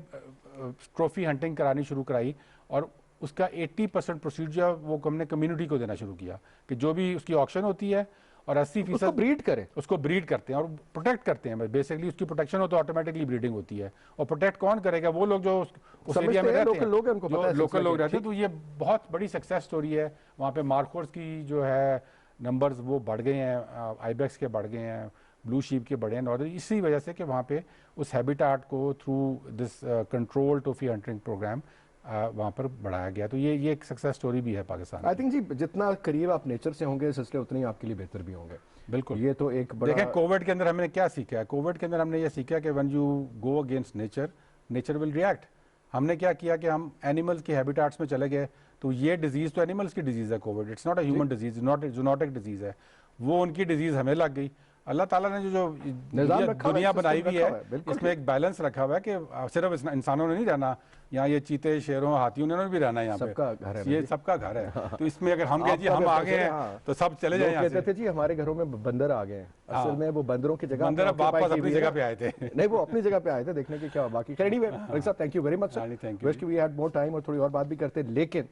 ट्रॉफी हंटिंग करानी शुरू कराई, और उसका 80% प्रोसीजर वो हमने कम्युनिटी को देना शुरू किया, कि जो भी उसकी ऑक्शन होती है और 80% उसको ब्रीड करें, उसको ब्रीड करते हैं और प्रोटेक्ट करते हैं। बेसिकली उसकी प्रोटेक्शन हो तो ऑटोमेटिकली ब्रीडिंग होती है, और प्रोटेक्ट कौन करेगा? वो लोग जो उस एरिया में रहते हैं, लोकल लोग रहते हैं। तो ये बहुत बड़ी सक्सेस स्टोरी है। वहाँ पे मार्कोर्स की जो है नंबर्स वो बढ़ गए हैं, आइबेक्स के बढ़ गए हैं, ब्लू शीप के बढ़े हैं नॉर्दर्न, इसी वजह से कि वहाँ पे उस हैबिटाट को through this control trophy hunting programme वहाँ पर बढ़ाया गया। तो ये एक सक्सेस स्टोरी भी है पाकिस्तान। आई थिंक जी, जितना करीब आप नेचर से होंगे सिलसिले उतने ही आपके लिए बेहतर भी होंगे। बिल्कुल, ये तो एक बड़ा। देखें कोविड के अंदर हमने क्या सीखा है? कोविड के अंदर हमने ये सीखा कि when you go against nature, nature will react. हमने क्या किया कि हम एनिमल्स के हैबिटाट्स में चले गए, तो ये डिजीज़ तो एनिमल्स की डिजीज़ है Covid, it's not a human disease, not zoonotic disease है, वो उनकी डिजीज़ हमें लग गई। अल्लाह ताला ने जो दुनिया बनाई हुई है, इसमें एक बैलेंस रखा हुआ है कि सिर्फ इंसानों ने नहीं रहना, यहाँ ये चीते, शेरों, हाथियों ने भी रहना है, यहाँ पे ये सबका घर है। तो इसमें अगर हम जी हम आ गए हैं तो सब चले जाए। कहते थे जी हमारे घरों में बंदर आ गए हैं, असल में वो बंदरों की जगह बंदर वापस अपनी जगह पे आए थे। नहीं, वो अपनी जगह पे आए थे, देखने के क्या बाकी। एनीवे साहब, thank you very much. Wish we had more time और थोड़ी और बात भी करते, लेकिन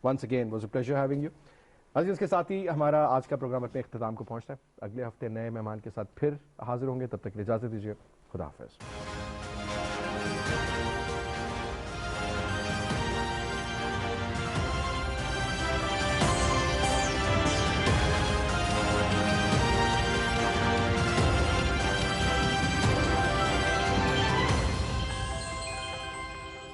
once again was a pleasure having you. आज इसके साथ ही हमारा आज का प्रोग्राम अपने इख्तिताम को पहुंचता है। अगले हफ्ते नए मेहमान के साथ फिर हाजिर होंगे, तब तक इजाजत दीजिए, खुदा हाफिज।